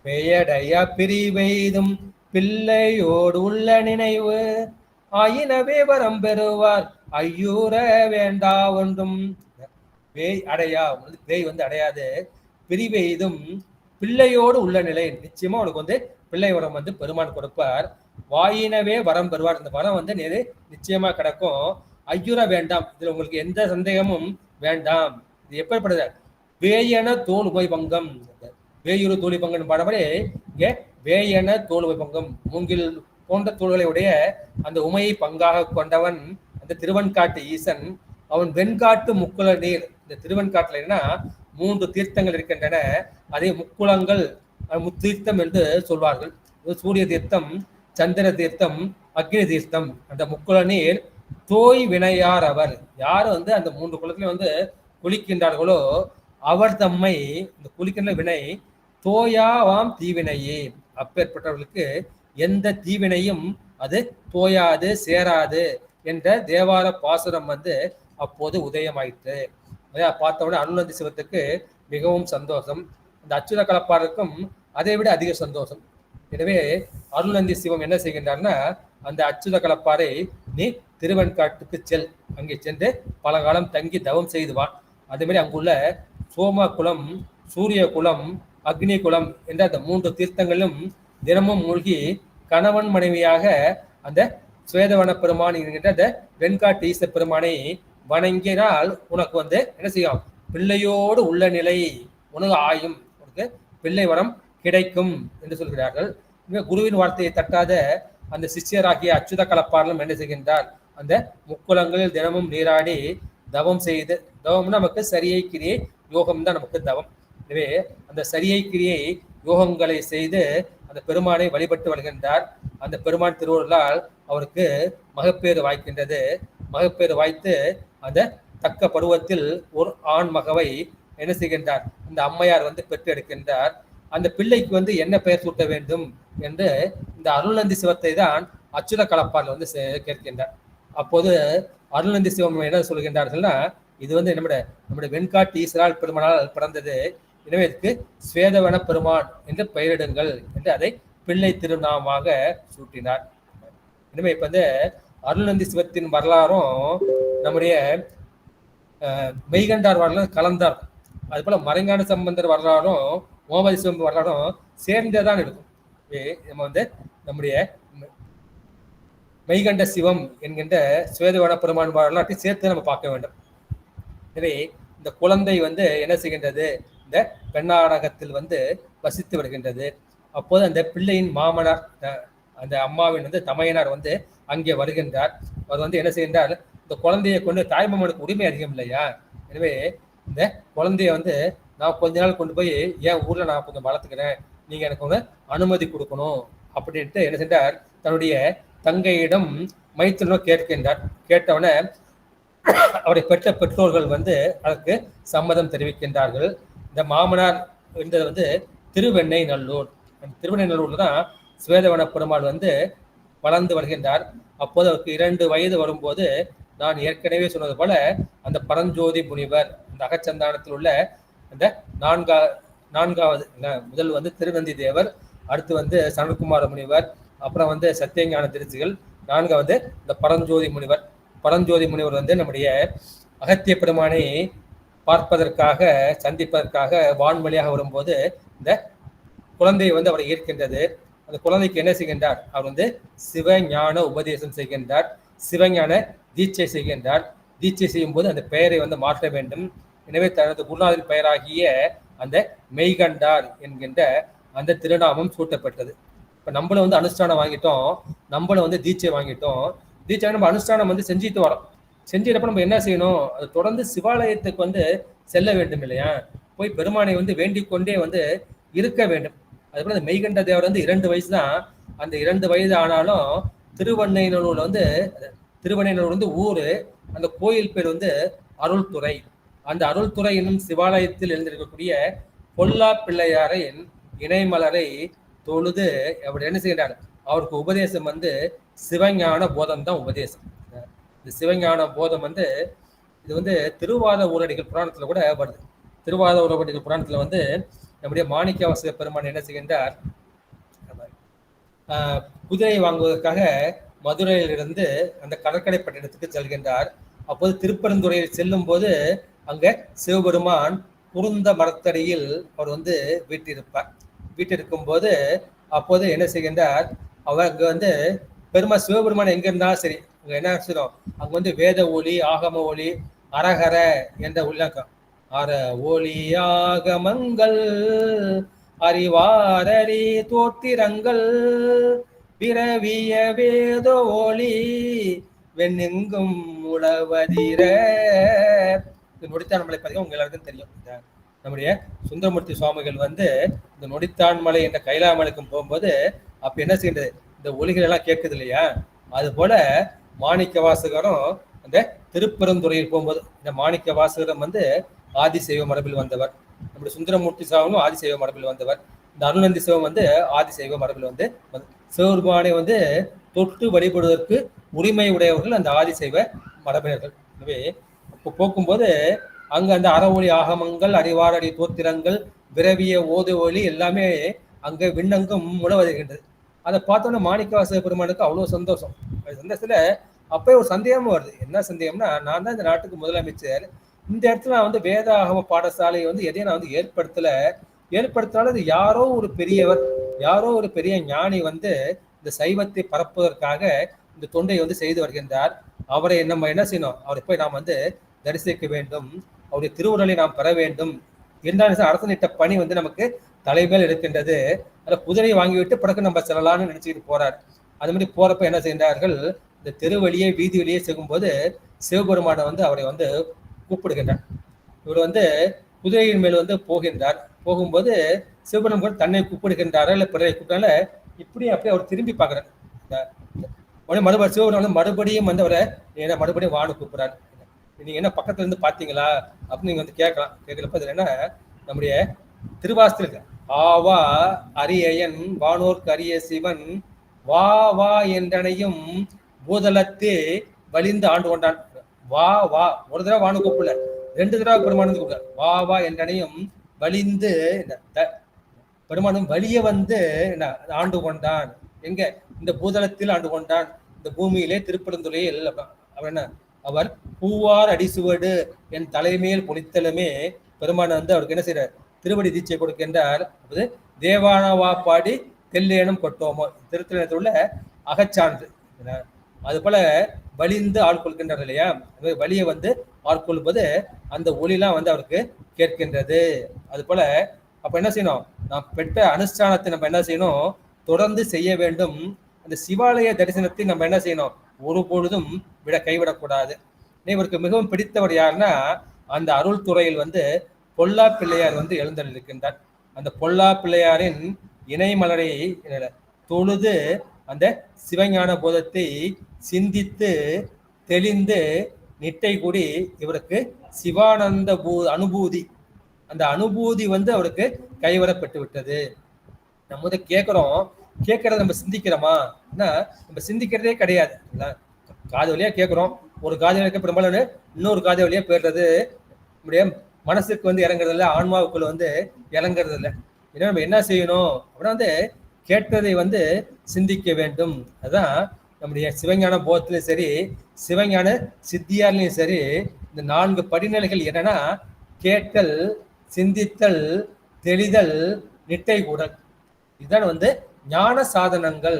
பெயடைய பிரிவெய்தும் பிள்ளையோடு உள்ள நினைவு ஆயினவே வரம் பெறுவார் ஐயூர வேண்டா ஒன்றும். பேய் அடையா, பேய் வந்து அடையாது. பிரிவெய்தும் பிள்ளையோடு உள்ள நிலை, நிச்சயமா உனக்கு வந்து பிள்ளை வரம் வந்து பெருமான் கொடுப்பார். வாயினவே வரம் பெறுவார், இந்த வரம் வந்து நிச்சயமா கிடக்கும். ஐயுற வேண்டாம், இதுல உங்களுக்கு எந்த சந்தேகமும் வேண்டாம். இது எப்படிப்படுது? வேயன தோல் உபை பங்கம், வேயுறு தோழி பங்கன் பாடப்படி இங்கே வேயன தோல் உபை பங்கம், மூங்கில் போன்ற தோள்களை உடைய அந்த உமையை பங்காக கொண்டவன் அந்த திருவெண்காட்டு ஈசன். அவன் வெண்காட்டு முக்குள நீர், இந்த திருவெண்காட்டுல 3 தீர்த்தங்கள் இருக்கின்றன. அதை முக்குளங்கள் முத்தீர்த்தம் என்று சொல்வார்கள். சூரிய தீர்த்தம், சந்திர தீர்த்தம், அக்னி தீர்த்தம். அந்த முக்குள நீர் தோய் வினையார் அவர், யார் வந்து அந்த 3 குளத்திலையும் வந்து குளிக்கின்றார்களோ அவர் தம்மை, இந்த குளிக்கின்ற வினை தோயாவாம் தீவினையே, அப்பேற்பட்டவர்களுக்கு எந்த தீவினையும் அது தோயாது சேராது என்ற தேவார பாசுரம் வந்து அப்போது உதயமாயிற்று. பார்த்தவுடனே அருள்நந்தி சிவத்துக்கு மிகவும் சந்தோஷம். இந்த அச்சுத கலப்பாருக்கும் அதை விட அதிக சந்தோஷம். எனவே அருள்நந்தி சிவம் என்ன செய்கின்றார்னா, அந்த அச்சுத கலப்பாரை நீ திருவெண்காட்டுக்கு செல், அங்கே சென்று பல காலம் தங்கி தவம் செய்துவான். அதே மாதிரி அங்குள்ள சோம குளம், சூரிய குளம், அக்னி குளம் என்ற அந்த 3 தீர்த்தங்களும் தினமும் மூழ்கி கணவன் மனைவியாக அந்த சுவேதவன பெருமான் என்கின்ற அந்த வெண்காட்டு ஈச பெருமானை வணங்கினால் உனக்கு வந்து என்ன செய்யும்? பிள்ளையோடு உள்ள நிலை உனக்கு ஆயும், உனக்கு பிள்ளை வரம் கிடைக்கும் என்று சொல்கிறார்கள். குருவின் வார்த்தையை தட்டாத அந்த சிஷ்யராகிய அச்சுத கலப்பாரலும் என்ன செய்கின்றார்? அந்த முக்குளங்களில் தினமும் நீராடி தவம் செய்து, தவம் நமக்கு சரியை கிரியை யோகம் தான் நமக்கு தவம். எனவே அந்த சரியை கிரியை யோகங்களை செய்து அந்த பெருமானை வழிபட்டு வருகின்றார். அந்த பெருமான் திருவருளால் அவருக்கு மகப்பேறு வாய்க்கின்றது. மகப்பேறு வாய்த்து அந்த தக்க பருவத்தில் ஒரு ஆண் மகவை என்ன செய்கின்றார்? இந்த அம்மையார் வந்து பெற்று எடுக்கின்றார். அந்த பிள்ளைக்கு வந்து என்ன பெயர் சூட்ட வேண்டும் என்று இந்த அருள்நந்தி சிவத்தை தான் அச்சுத கலப்பால் வந்து கேட்கின்றார். அப்போது அருள்நந்தி சிவம் என்ன சொல்கின்றார்கள்னா, இது வந்து நம்முடைய வெண்காட்டு ஈஸ்வரால் பெருமானால் பிறந்தது, எனவே இதுக்கு ஸ்வேதவன பெருமான் என்று பெயரிடுங்கள் என்று அதை பிள்ளை திருநாமமாக சூட்டினார். எனவே இப்ப வந்து அருள்நந்தி சிவத்தின் வரலாறும் நம்முடைய மெய்கண்டார் வரலாறு கலந்தார். அது போல மறைஞான சம்பந்தர் வரலாறும் ஓமதி சிவம் வரலாறும் சேர்ந்தேதான் இருக்கும். நம்ம வந்து நம்முடைய மெய்கண்ட சிவம் என்கின்ற ஸ்வேதவன பெருமான் வரலாற்றை சேர்த்து நம்ம பார்க்க வேண்டும். எனவே இந்த குழந்தை வந்து என்ன செய்கின்றது? இந்த பெண்ணாடகத்தில் வந்து வசித்து வருகின்றது. அப்போது அந்த பிள்ளையின் மாமனார், அந்த அம்மாவின் வந்து தமையனார் வந்து அங்கே வருகின்றார். அவர் வந்து என்ன செய்கின்றார்? இந்த குழந்தையை கொண்டு, தாய்மாமனுக்கு உரிமை அதிகம் இல்லையா, எனவே இந்த குழந்தைய வந்து நான் கொஞ்ச நாள் கொண்டு போய் என் ஊர்ல நான் கொஞ்சம் வளர்த்துக்கிறேன், நீங்க எனக்கு வந்து அனுமதி கொடுக்கணும் அப்படின்ட்டு என்ன செஞ்சார்? தன்னுடைய தங்கையிடம் மைத்திரனும் கேட்கின்றார். கேட்டவன அவரை பெற்ற பெற்றோர்கள் வந்து அதற்கு சம்மதம் தெரிவிக்கின்றார்கள். இந்த மாமனார் இருந்தது வந்து திருவெண்ணை நல்லூர். அந்த திருவெண்ணை நல்லூர்ல தான் ஸ்வேதவன பெருமாள் வந்து வளர்ந்து வருகின்றார். அப்போது அவருக்கு 2 வயது வரும்போது, நான் ஏற்கனவே சொன்னது போல அந்த பரஞ்சோதி முனிவர், அந்த அகச்சந்தானத்தில் உள்ள அந்த நான்காவது முதல் வந்து திருநந்தி தேவர், அடுத்து வந்து சனத்குமார முனிவர், அப்புறம் வந்து சத்தியஞான திருச்சிகள், 4 வந்து இந்த பரஞ்சோதி முனிவர். பரஞ்சோதி முனிவர் வந்து நம்முடைய அகத்திய பெருமானை பார்ப்பதற்காக, சந்திப்பதற்காக வான்வழியாக வரும்போது இந்த குழந்தையை வந்து அவரை ஈர்க்கின்றது. அந்த குழந்தைக்கு என்ன செய்கின்றார்? அவர் வந்து சிவஞான உபதேசம் செய்கின்றார், சிவஞான தீட்சை செய்கின்றார். தீட்சை செய்யும் போது அந்த பெயரை வந்து மாற்ற வேண்டும். எனவே தனது குருநாதரின் பெயராகிய அந்த மெய்கண்டார் என்கின்ற அந்த திருநாமம் சூட்டப்பட்டது. இப்போ நம்மளும் வந்து அனுஷ்டானம் வாங்கிட்டோம், நம்மளும் வந்து தீட்சை வாங்கிட்டோம். தீட்சை நம்ம அனுஷ்டானம் வந்து செஞ்சுட்டு வரோம். செஞ்சிட்டப்ப நம்ம என்ன செய்யணும்? அது தொடர்ந்து சிவாலயத்துக்கு வந்து செல்ல வேண்டும் இல்லையா? போய் பெருமானை வந்து வேண்டிக் கொண்டே வந்து இருக்க வேண்டும். அதுபோல அந்த மெய்கண்ட தேவர் வந்து 2 வயசு தான். அந்த 2 வயது ஆனாலும் திருவெண்ணைநல்லூர்ல வந்து, திருவெண்ணைநல்லூர் வந்து ஊரு, அந்த கோயில் பேர் வந்து அருள்துறை. அந்த அருள்துறை என்னும் சிவாலயத்தில் எழுந்திருக்கக்கூடிய பொல்லா பிள்ளையாரின் இணைமலரை தொழுது அவர் என்ன செய்கிறார்? அவருக்கு உபதேசம் வந்து சிவஞான போதம் தான் உபதேசம். இந்த சிவஞான போதம் வந்து இது வந்து திருவாத ஊரடிகள் புராணத்துல கூட வருது. திருவாத ஊரடிகள் புராணத்துல வந்து நம்முடைய மாணிக்கவாசக பெருமான் என்ன செய்கின்றார், குதிரை வாங்குவதற்காக மதுரையிலிருந்து அந்த கடற்கரை பட்டணத்துக்கு செல்கின்றார். அப்போது திருப்பெருந்துறையில் செல்லும் போது அங்க சிவபெருமான் குருந்த மரத்தடியில் அவர் வந்து வீட்டிருப்பார். வீட்டிருக்கும் போது அப்போது என்ன செய்கின்றார், அவர் அங்க வந்து சிவபெருமான் எங்க இருந்தாலும் சரி, அங்க என்ன செய்யணும், அங்க வந்து வேத ஒளி, ஆகம ஒளி, அரகர என்ற உள்ளக்கம், அற ஒளி ஆகமங்கள் அறிவாரறி தோத்திரங்கள் பிறவிய வேத ஒளி வெண்ணெங்கும் உழவதிர. நொடித்தான்மலை பதிகம் உங்க எல்லாருக்கும் தெரியும். நம்முடைய சுந்தரமூர்த்தி சுவாமிகள் வந்து இந்த நொடித்தான்மலை என்ற கைலாமலைக்கும் போகும்போது அப்ப என்ன செய்யறது, இந்த ஒலிகள் எல்லாம் கேட்குது இல்லையா, அது போல மாணிக்க வாசகரும் அந்த திருப்பெருந்துறையில் போகும்போது, இந்த மாணிக்க வாசகரும் வந்து ஆதிசைவ மரபில் வந்தவர், நம்முடைய சுந்தரமூர்த்தி சுவாமியும் ஆதிசைவ மரபில் வந்தவர், இந்த அருணந்தி சிவம் வந்து ஆதிசைவ மரபில் வந்து சிவபெருமானை வந்து தொட்டு வழிபடுவதற்கு உரிமை உடையவர்கள் அந்த ஆதிசைவ மரபினர்கள். எனவே இப்போ போக்கும்போது அங்க அந்த அறவொளி ஆகமங்கள், அறிவாரடி தோத்திரங்கள், விரவிய ஓது ஒளி எல்லாமே அங்க விண்ணங்கும் உணவருகின்றது. அதை பார்த்தோன்னா மாணிக்கவாசக பெருமானுக்கு அவ்வளவு சந்தோஷம். சந்தோஷத்துல அப்போ ஒரு சந்தேகமும் வருது. என்ன சந்தேகம்னா, நான் தான் இந்த நாட்டுக்கு முதலமைச்சர், இந்த இடத்துல நான் வந்து வேத ஆகம பாடசாலையை வந்து எதையும் நான் வந்து ஏற்படுத்தினாலும் அது யாரோ ஒரு பெரியவர், யாரோ ஒரு பெரிய ஞானி வந்து இந்த சைவத்தை பரப்புவதற்காக இந்த தொண்டை வந்து செய்து வருகின்றார். அவரை நம்ம என்ன செய்யணும், அவரை போய் நாம் வந்து தரிசிக்க வேண்டும், அவருடைய திருவுருளை நாம் பெற வேண்டும் என்றால் அரசனிட்ட பணி வந்து நமக்கு தலைமையில் இருக்கின்றது. அதில் குதிரையை வாங்கிவிட்டு பிறகு நம்ம செல்லலாம்னு நினைச்சுக்கிட்டு போறார். அது மாதிரி போறப்ப என்ன செய்கிறார்கள், இந்த தெருவழியே வீதி வழியே செல்லும்போது சிவபெருமானை வந்து அவரை வந்து கூப்பிடுகின்றார். இவர் வந்து குதிரையின் மேல் வந்து போகின்றார். போகும்போது சிவபெருமான் தன்னை கூப்பிடுகின்றாரா இல்லை பிறரை கூப்பிட்டால இப்படி அப்படியே அவர் திரும்பி பார்க்குறார். மறுபடியும் சிவபெருமான் வந்து மறுபடியும் வந்து அவரை மறுபடியும் வானு கூப்பிடுறாரு. நீங்க என்ன பக்கத்துல இருந்து பாத்தீங்களா அப்படின்னு நீங்க வந்து கேட்கலாம். கேட்கிறப்ப இது என்ன, நம்முடைய திருவாசகத்துல ஆவா அரியன் வானோர்க்கு அரிய சிவன் வா வா என்றனையும் பூதலத்தே வலிந்து ஆண்டு கொண்டான். வா வா ஒரு தடவை வானு கூப்பிடல, 2 தடவை பெருமானு கூப்பிட, வா வா என்றனையும் வலிந்து பெருமானும் வலிய வந்து ஆண்டு கொண்டான். எங்க, இந்த பூதலத்தில் ஆண்டு கொண்டான், இந்த பூமியிலே திருப்பெருந்துறையில். அவர் என்ன, அவர் பூவார் அடிசுவடு என் தலைமையில் பொழித்தலுமே பெருமான் வந்து அவருக்கு என்ன செய்யறார், திருவடி தீட்சை கொடுக்கின்றார். அது தேவானவா பாடி தெல்லேனும் கொட்டோமோ திருத்தலத்தில் உள்ள அகச்சான்று. அது போல வலிந்து ஆட்கொள்கின்றார் இல்லையா, வலியை வந்து ஆட்கொள்வது அந்த ஒளிலாம் வந்து அவருக்கு கேட்கின்றது. அது போல அப்ப என்ன செய்யணும், நாம் பெற்ற அனுஷ்டானத்தை நம்ம என்ன செய்யணும், தொடர்ந்து செய்ய வேண்டும். அந்த சிவாலய தரிசனத்தை நம்ம என்ன செய்யணும், ஒரு பொழுதும் கைவிடக்கூடாது. இவருக்கு மிகவும் பிடித்தவர் யாருன்னா, அந்த அருள் துறையில் வந்து பொல்லா பிள்ளையார் வந்து எழுந்தருளிருக்கின்றார். அந்த பொல்லா பிள்ளையாரின் இணைமலரை தொழுது அந்த சிவஞான போதத்தை சிந்தித்து தெளிந்து நிட்டை கூடி இவருக்கு சிவானந்த அனுபூதி, அந்த அனுபூதி வந்து அவருக்கு கைவரப்பட்டு விட்டது. நம்ம வந்து கேட்கறத நம்ம சிந்திக்கிறோமா, நம்ம சிந்திக்கிறதே கிடையாது. காது வழியா கேட்கிறோம், ஒரு காது வழியா பெரும்பாலும் இன்னொரு காது வழியா போயிடுறது, நம்முடைய மனசுக்கு வந்து இறங்குறது இல்லை, ஆன்மாவுக்குள்ள வந்து இறங்குறது இல்லை. ஏன்னா நம்ம என்ன செய்யணும் அப்படின்னா வந்து கேட்டதை வந்து சிந்திக்க வேண்டும். அதுதான் நம்முடைய சிவஞான போதத்திலையும் சரி, சிவஞான சித்தியார்லையும் சரி, இந்த 4 படிநிலைகள் என்னன்னா, கேட்டல், சிந்தித்தல், தெளிதல், நிட்டை கூடல். இதுதான் வந்து ஞான சாதனங்கள்.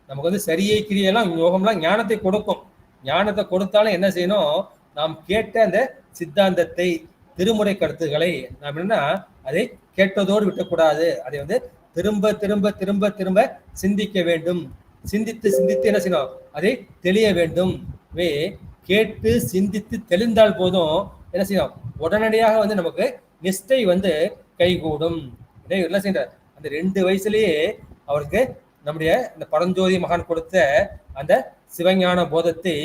நமக்கு வந்து சரியை கிரியெல்லாம் யோகம்லாம் ஞானத்தை கொடுக்கும். ஞானத்தை கொடுத்தாலும் என்ன செய்யணும், நாம் கேட்ட அந்த சித்தாந்தத்தை, திருமுறை கருத்துக்களை நாம் என்ன அதை கேட்டதோடு விட்டக்கூடாது. அதை வந்து திரும்ப திரும்ப திரும்ப திரும்ப சிந்திக்க வேண்டும். சிந்தித்து சிந்தித்து என்ன செய்யணும், அதை தெளிய வேண்டும். கேட்டு சிந்தித்து தெளிந்தால் போதும், என்ன செய்யணும், உடனடியாக வந்து நமக்கு நிஷ்டை வந்து கைகூடும். என்ன செய்யறார், அந்த 2 வயசுலயே அவருக்கு நம்முடைய இந்த பரஞ்சோதி மகான் கொடுத்த அந்த சிவஞான போதத்தை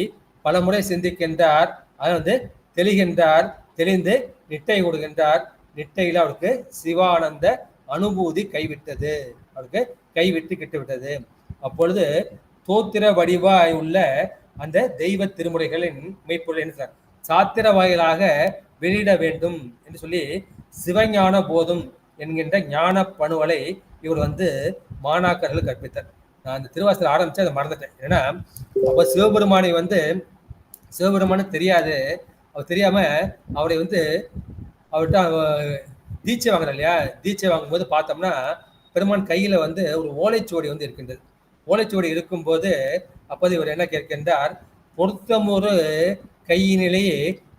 பல முறை சிந்திக்கின்றார். அதை வந்து தெளிகின்றார், தெளிந்து நிட்டை கொடுக்கின்றார். நிட்டையில அவருக்கு சிவானந்த அனுபூதி கைவிட்டது, அவருக்கு கைவிட்டு கிட்டுவிட்டது. அப்பொழுது தோத்திர வடிவாய் உள்ள அந்த தெய்வ திருமுறைகளின் மெய்ப்பொருள் என்ன சார், சாத்திர வாயிலாக வெளியிட வேண்டும் என்று சொல்லி சிவஞான போதும் என்கின்ற ஞான பணுவலை இவர் வந்து மாணாக்கர்கள் கற்பித்தார். நான் அந்த திருவாசல் ஆரம்பிச்சு அதை மறந்துட்டேன். ஏன்னா அப்ப சிவபெருமானை வந்து சிவபெருமானு தெரியாது. அவர் தெரியாம அவரை வந்து அவர்கிட்ட தீட்சை வாங்குற இல்லையா, தீட்சை வாங்கும்போது பார்த்தோம்னா பெருமான் கையில வந்து ஒரு ஓலைச்சுவடி வந்து இருக்கின்றது. ஓலைச்சுவடி இருக்கும்போது அப்போது இவர் என்ன கேட்கின்றார், பொருத்தமொரு கையினிலேயே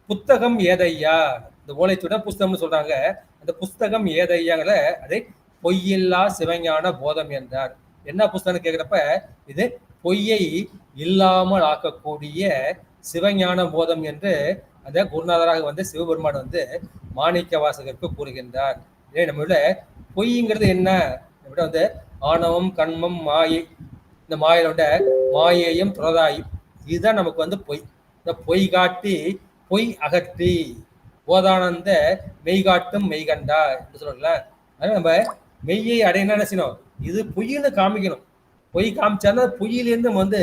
புத்தகம் ஏதையா. இந்த ஓலைச்சுவடி புஸ்தகம்னு சொல்றாங்க. அந்த புஸ்தகம் ஏதையாங்கிற அதை பொய்யில்லா சிவஞான போதம் என்றார். என்ன புஸ்தகம்னு கேட்கிறப்ப இது பொய்யை இல்லாமல் ஆக்கக்கூடிய சிவஞான போதம் என்று அந்த குருநாதராக வந்து சிவபெருமான் வந்து மாணிக்க வாசகருக்கு கூறுகின்றார். இதே நம்மளோட பொய்ங்கிறது என்ன வந்து ஆணவம் கண்மம் மாயை, இந்த மாயோட மாயையும் துறதாயும், இதுதான் நமக்கு வந்து பொய். இந்த பொய் காட்டி பொய் அகற்றி போதானந்த மெய்காட்டும் மெய்கண்டா என்று சொல்லல. அதனால நம்ம மெய்யை அடையணும் என்ன செய்யணும், இது பொய்ன்னு காமிக்கணும். பொய் காமிச்சாதான் பொய்யிலேருந்து நம்ம வந்து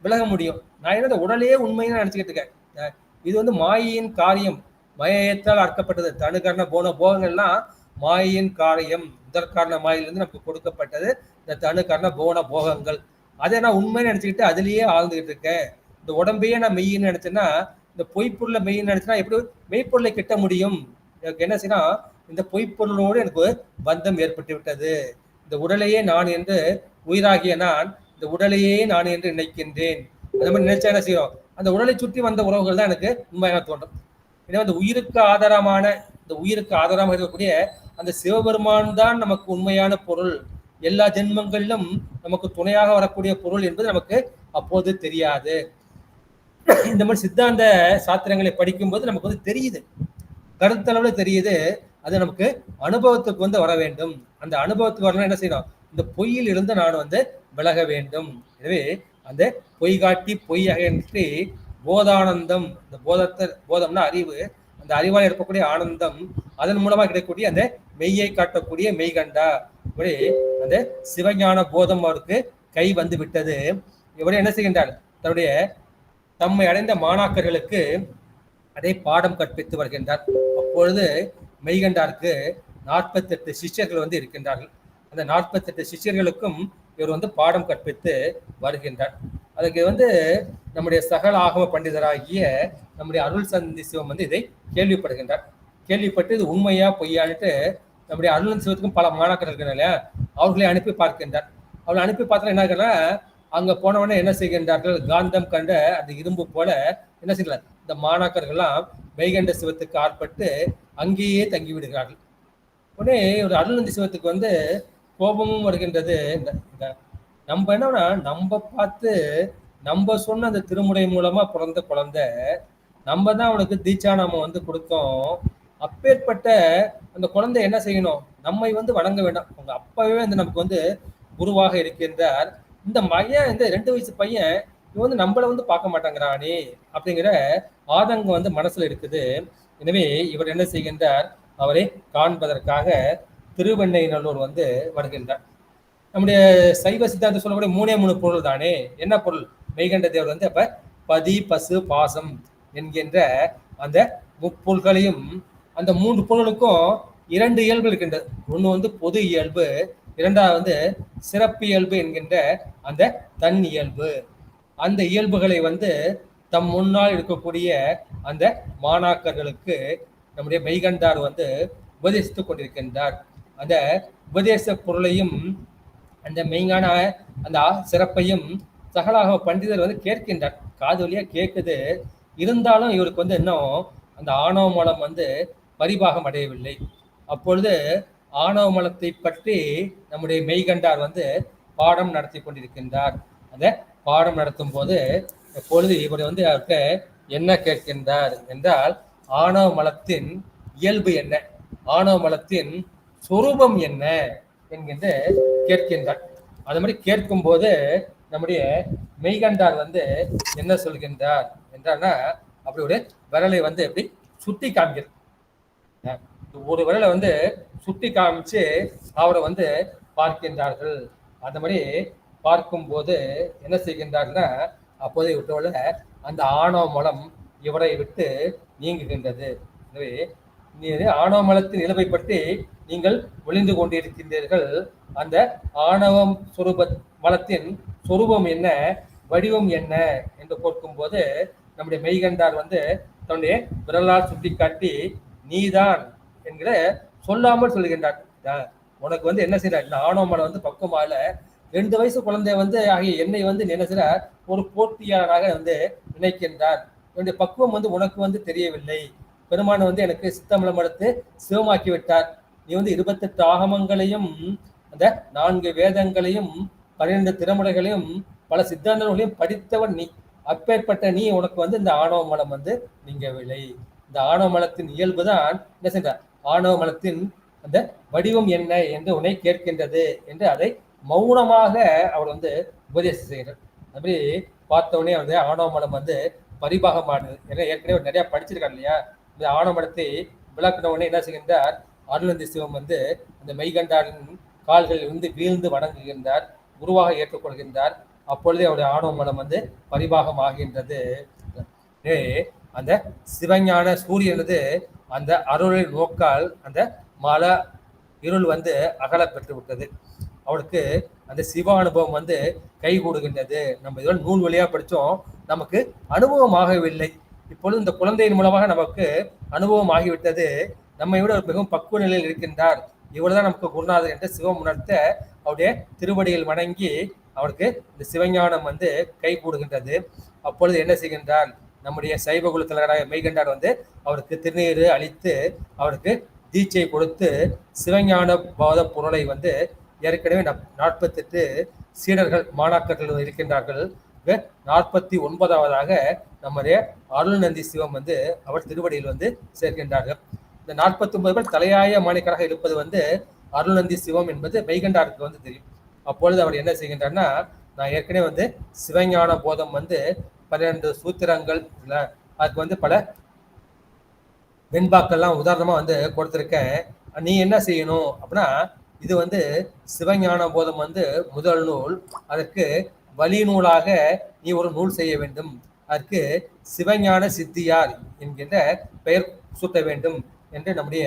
விலக முடியும். நான் என்ன உடலே உண்மைன்னு நினைச்சுக்கிட்டு இருக்கேன். இது வந்து மாயையின் காரியம், மயத்தால் அறுக்கப்பட்டது. தனுகரண போன போகங்கள்லாம் மாயின் காரியம், முதற்காரண மாயிலிருந்து நமக்கு கொடுக்கப்பட்டது இந்த தனுகரண போன போகங்கள். அதை நான் உண்மைன்னு நினைச்சுக்கிட்டு அதுலயே ஆழ்ந்துகிட்டு இருக்கேன். இந்த உடம்பையே நான் மெய்ன்னு நினைச்சேன்னா, இந்த பொய்ப்பொருளை மெய்ன்னு நினைச்சேன்னா எப்படி மெய்ப்பொருளை கிட்ட முடியும்? எனக்கு என்ன செய்யணும், இந்த பொய்ப்பொருளோடு எனக்கு பந்தம் ஏற்பட்டு விட்டது. இந்த உடலையே நான் என்று உயிராகிய நான் இந்த உடலையே நான் என்று நினைக்கின்றேன். அந்த மாதிரி நினைச்சா என்ன செய்யும், அந்த உடலை சுற்றி வந்த உறவுகள் தான் எனக்கு உண்மையாக தோன்றும். ஏன்னா அந்த உயிருக்கு ஆதாரமான, இந்த உயிருக்கு ஆதாரமாக இருக்கக்கூடிய அந்த சிவபெருமான் தான் நமக்கு உண்மையான பொருள். எல்லா ஜென்மங்களிலும் நமக்கு துணையாக வரக்கூடிய பொருள் என்பது நமக்கு அப்போது தெரியாது. இந்த மாதிரி சித்தாந்த சாத்திரங்களை படிக்கும்போது நமக்கு வந்து தெரியுது, கருத்தளவுல தெரியுது. அது நமக்கு அனுபவத்துக்கு வந்து வர வேண்டும். அந்த அனுபவத்துக்கு வரணும் என்ன செய்யணும், இந்த பொய்யில் இருந்து நான் வந்து விலக வேண்டும். எனவே அந்த பொய் காட்டி பொய் அகற்றி போதானந்தம், இந்த போதம்னா அறிவு, அந்த அறிவால் இருக்கக்கூடிய ஆனந்தம், அதன் மூலமா கிடைக்கக்கூடிய அந்த மெய்யை காட்டக்கூடிய மெய்கண்டா. இப்படி அந்த சிவஞான போதம் அவருக்கு கை வந்து விட்டது. இவரை என்ன செய்கின்றார், தன்னுடைய தம்மை அடைந்த மாணாக்கர்களுக்கு அதை பாடம் கற்பித்து வருகின்றார். அப்பொழுது மெய்கண்டாருக்கு 48 சிஷ்யர்கள் வந்து இருக்கின்றார்கள். அந்த 48 சிஷ்யர்களுக்கும் இவர் வந்து பாடம் கற்பித்து வருகின்றார். அதுக்கு வந்து நம்முடைய சகல ஆகம பண்டிதராகிய நம்முடைய அருள் சந்தி சிவம் வந்து இதை கேள்விப்படுகின்றார். கேள்விப்பட்டு இது உண்மையா பொய்யான்ட்டு நம்முடைய அருள் சிவத்துக்கும் பல மாணாக்கர்கள் இருக்கிறாங்க இல்லையா, அவர்களை அனுப்பி பார்க்கின்றார். அவர்களை அனுப்பி பார்த்தா என்ன ஆகுன்னா, அங்க போனவொடனே என்ன செய்கின்றார்கள், காந்தம் கண்ட அந்த இரும்பு போல என்ன செய்யலாம், இந்த மாணாக்கர்கள்லாம் மெய்கண்ட சிவத்துக்கு ஆட்பட்டு அங்கேயே தங்கி விடுகிறார்கள். உடனே ஒரு அருள்நந்தி சிவத்துக்கு வந்து கோபமும் வருகின்றது. நம்ம என்னன்னா, நம்ம பார்த்து நம்ம சொன்ன அந்த திருமுறை மூலமா பிறந்த குழந்தை, நம்ம தான் அவனுக்கு தீட்சா நாம வந்து கொடுத்தோம். அப்பேற்பட்ட அந்த குழந்தை என்ன செய்யணும், நம்மை வந்து வணங்க வேண்டாம். அவங்க அப்பவே வந்து நமக்கு வந்து குருவாக இருக்கின்றார். இந்த மையன், இந்த 2 வயசு பையன் இவன் வந்து நம்மளை வந்து பார்க்க மாட்டாங்கிறானே அப்படிங்கிற ஆதங்கம் வந்து மனசுல இருக்குது. எனவே இவர் என்ன செய்கின்றார், அவரை காண்பதற்காக திருவெண்ணைநல்லூர் வந்து வருகின்றார். நம்முடைய சைவ சித்தாந்தம் சொல்லக்கூடிய 3 பொருள் தானே. என்ன பொருள், மெய்கண்ட தேவர் வந்து அப்ப பதி பசு பாசம் என்கின்ற அந்த முப்பொருள்களையும், அந்த 3 பொருளுக்கும் 2 இயல்பு இருக்கின்றது. ஒன்று வந்து பொது இயல்பு, இரண்டாவது வந்து சிறப்பு இயல்பு என்கின்ற அந்த தன் இயல்பு. அந்த இயல்புகளை வந்து தம் முன்னால் இருக்கக்கூடிய அந்த மாணாக்கர்களுக்கு நம்முடைய மெய்கண்டார் வந்து உபதேசித்துக் கொண்டிருக்கின்றார். அந்த உபதேச பொருளையும் அந்த மெய்ஞான அந்த சிறப்பையும் சகலாக பண்டிதர் வந்து கேட்கின்றார். காது வழியா கேட்குது. இருந்தாலும் இவருக்கு வந்து இன்னும் அந்த ஆணவ மலம் வந்து பரிபாகம் அடையவில்லை. அப்பொழுது ஆணவ மலத்தை பற்றி நம்முடைய மெய்கண்டார் வந்து பாடம் நடத்தி கொண்டிருக்கின்றார். அந்த பாடம் நடத்தும் போது எப்பொழுது இவர் வந்து அவருக்கு என்ன கேட்கின்றார் என்றால், ஆணவ மலத்தின் இயல்பு என்ன, ஆணவ மலத்தின் சொரூபம் என்ன என்கின்ற கேட்கின்றார். அது மாதிரி கேட்கும் போது நம்முடைய மெய்கண்டார் வந்து என்ன சொல்கின்றார் என்றால்னா, அப்படி ஒரு விரலை வந்து எப்படி சுட்டி காமிக்கிறது, ஒரு விரலை வந்து சுட்டி காமிச்சு அவரை வந்து பார்க்கின்றார்கள். அந்த மாதிரி பார்க்கும்போது என்ன செய்கின்றார்னா, அப்போதை விட்டோட அந்த ஆணவ மலம் இவரை விட்டு நீங்குகின்றது. எனவே ஆணவ மலத்தின் இயல்பை பற்றி நீங்கள் ஒளிந்து கொண்டிருக்கின்றீர்கள். அந்த ஆணவம் சொரூப மலத்தின் சொரூபம் என்ன, வடிவம் என்ன என்று பார்க்கும்போது நம்முடைய மெய்கண்டார் தன்னுடைய விரலால் சுட்டிக்காட்டி நீதான் என்கிற சொல்லாமல் சொல்லுகின்றார். உனக்கு என்ன செய்யற, இந்த ஆணவ மலம் பக்குவமால 2 வயசு குழந்தை ஆகிய என்னை என்ன செய்யற ஒரு போட்டியாளராக நினைக்கின்றார். என்னுடைய பக்குவம் உனக்கு தெரியவில்லை. பெருமான் எனக்கு சித்தமலம் எடுத்து சிவமாக்கி விட்டார். நீ 28 ஆகமங்களையும் அந்த 4 வேதங்களையும் 12 திருமுறைகளையும் பல சித்தாந்தங்களையும் படித்தவன் நீ. அப்பேற்பட்ட நீ உனக்கு இந்த ஆணவ மலம் நீங்கவில்லை. இந்த ஆணவ மலத்தின் இயல்பு தான் என்ன செய்ய, ஆணவ மலத்தின் அந்த வடிவம் என்ன என்று உன்னை கேட்கின்றது என்று அதை மௌனமாக அவர் உபதேசம் செய்கிறார். அப்படி பார்த்தவொடனே ஆணவ மலம் பரிபாகமானது. ஏன்னா ஏற்கனவே நிறைய படிச்சிருக்காரு இல்லையா. இந்த ஆணவ மலத்தை விளக்கின உடனே என்ன செய்கின்றார், அருள்நந்தி சிவம் அந்த மெய்கண்டாரின் கால்களில் வீழ்ந்து வணங்குகின்றார், குருவாக ஏற்றுக்கொள்கின்றார். அப்பொழுதே அவருடைய ஆணவ மலம் பரிபாகம் ஆகின்றது. அந்த சிவஞான சூரியனது அந்த அருளில் நோக்கால் அந்த மல இருள் அகல பெற்று விட்டது. அவளுக்கு அந்த சிவ அனுபவம் கை கூடுகின்றது. நம்ம இதெல்லாம் நூல் வழியா படித்தோம், நமக்கு அனுபவம் ஆகவில்லை. இப்பொழுது இந்த குழந்தையின் மூலமாக நமக்கு அனுபவம் ஆகிவிட்டது. நம்மை விட மிகவும் பக்குவ நிலையில் இருக்கின்றார், இவ்வளவுதான் நமக்கு குருநாதர் என்று சிவம் உணர்த்த அவருடைய திருவடியில் வணங்கி அவருக்கு இந்த சிவஞானம் கை கூடுகின்றது. அப்பொழுது என்ன செய்கின்றார், நம்முடைய சைவகுல தலைவராக மெய்கண்டார் அவருக்கு திருநீர் அளித்து அவருக்கு தீட்சை கொடுத்து சிவஞான பாத பொருளை ஏற்கனவே 48 சீடர்கள் மாணாக்கர்கள் இருக்கின்றார்கள். 49வதாக நம்முடைய அருள்நந்தி சிவம் அவர் திருவடியில் சேர்க்கின்றார்கள். இந்த 49 பேர் தலையாய மாணிக்கராக இருப்பது அருள்நந்தி சிவம் என்பது மெய்கண்டாருக்கு தெரியும். அப்பொழுது அவர் என்ன செய்கின்றார்னா, நான் ஏற்கனவே சிவஞான போதம் 12 சூத்திரங்கள் இல்லை, அதுக்கு பல வெண்பாக்கள்லாம் உதாரணமா கொடுத்துருக்கேன். நீ என்ன செய்யணும் அப்படின்னா, இது சிவஞான போதம் முதல் நூல், அதற்கு வழி நூலாக நீ ஒரு நூல் செய்ய வேண்டும். அதற்கு சிவஞான சித்தியார் என்கின்ற பெயர் சூட்ட வேண்டும் என்று நம்முடைய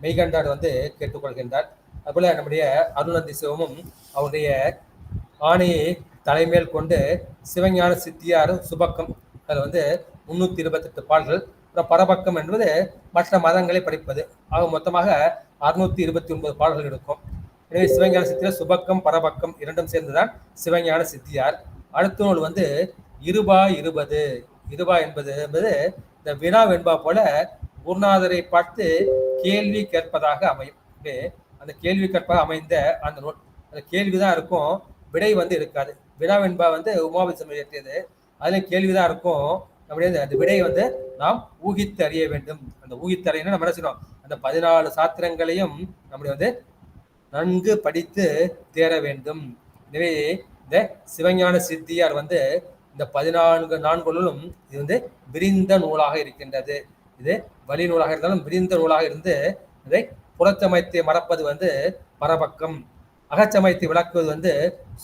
மெய்கண்டார் கேட்டுக்கொள்கின்றார். அதுபோல நம்முடைய அருள்நந்தி சிவமும் அவருடைய ஆணையை தலைமையில் கொண்டு சிவஞான சித்தியாரும் சுபக்கம், அதில் 328 பாடல்கள். பரபக்கம் என்பது மற்ற மதங்களை படிப்பது. ஆக மொத்தமாக 629 பாடல்கள் இருக்கும். எனவே சிவஞான சித்தியார் சுபக்கம் பரபக்கம் இரண்டும் சேர்ந்துதான் சிவஞான சித்தியார். அடுத்த நூல் இருபா 20. இருபா என்பது இந்த வினா வெண்பா போல குருநாதரை பார்த்து கேள்வி கேட்பதாக அமையும். அந்த கேள்வி கேட்பாக அமைந்த அந்த நூல், அந்த கேள்விதான் இருக்கும், விடை இருக்காது. வினா வெண்பா உமாபிசம் இயற்றியது, அதுல கேள்விதான் இருக்கும். நம்முடைய அந்த விடையை நாம் ஊகித்து அறிய வேண்டும். அந்த ஊகித்து அறியணும் நம்ம என்ன செய்யணும், அந்த 14 சாத்திரங்களையும் நம்முடைய நன்கு படித்து தேர வேண்டும். எனவே இந்த சிவஞான சித்தியார் இந்த 14 நான்குகளும் இது விரிந்த நூலாக இருக்கின்றது. இது வழி நூலாக இருந்தாலும் விரிந்த நூலாக இருந்து இதை புறச்சமயத்தை மறப்பது பரபக்கம், அகச்சமயத்தை விளக்குவது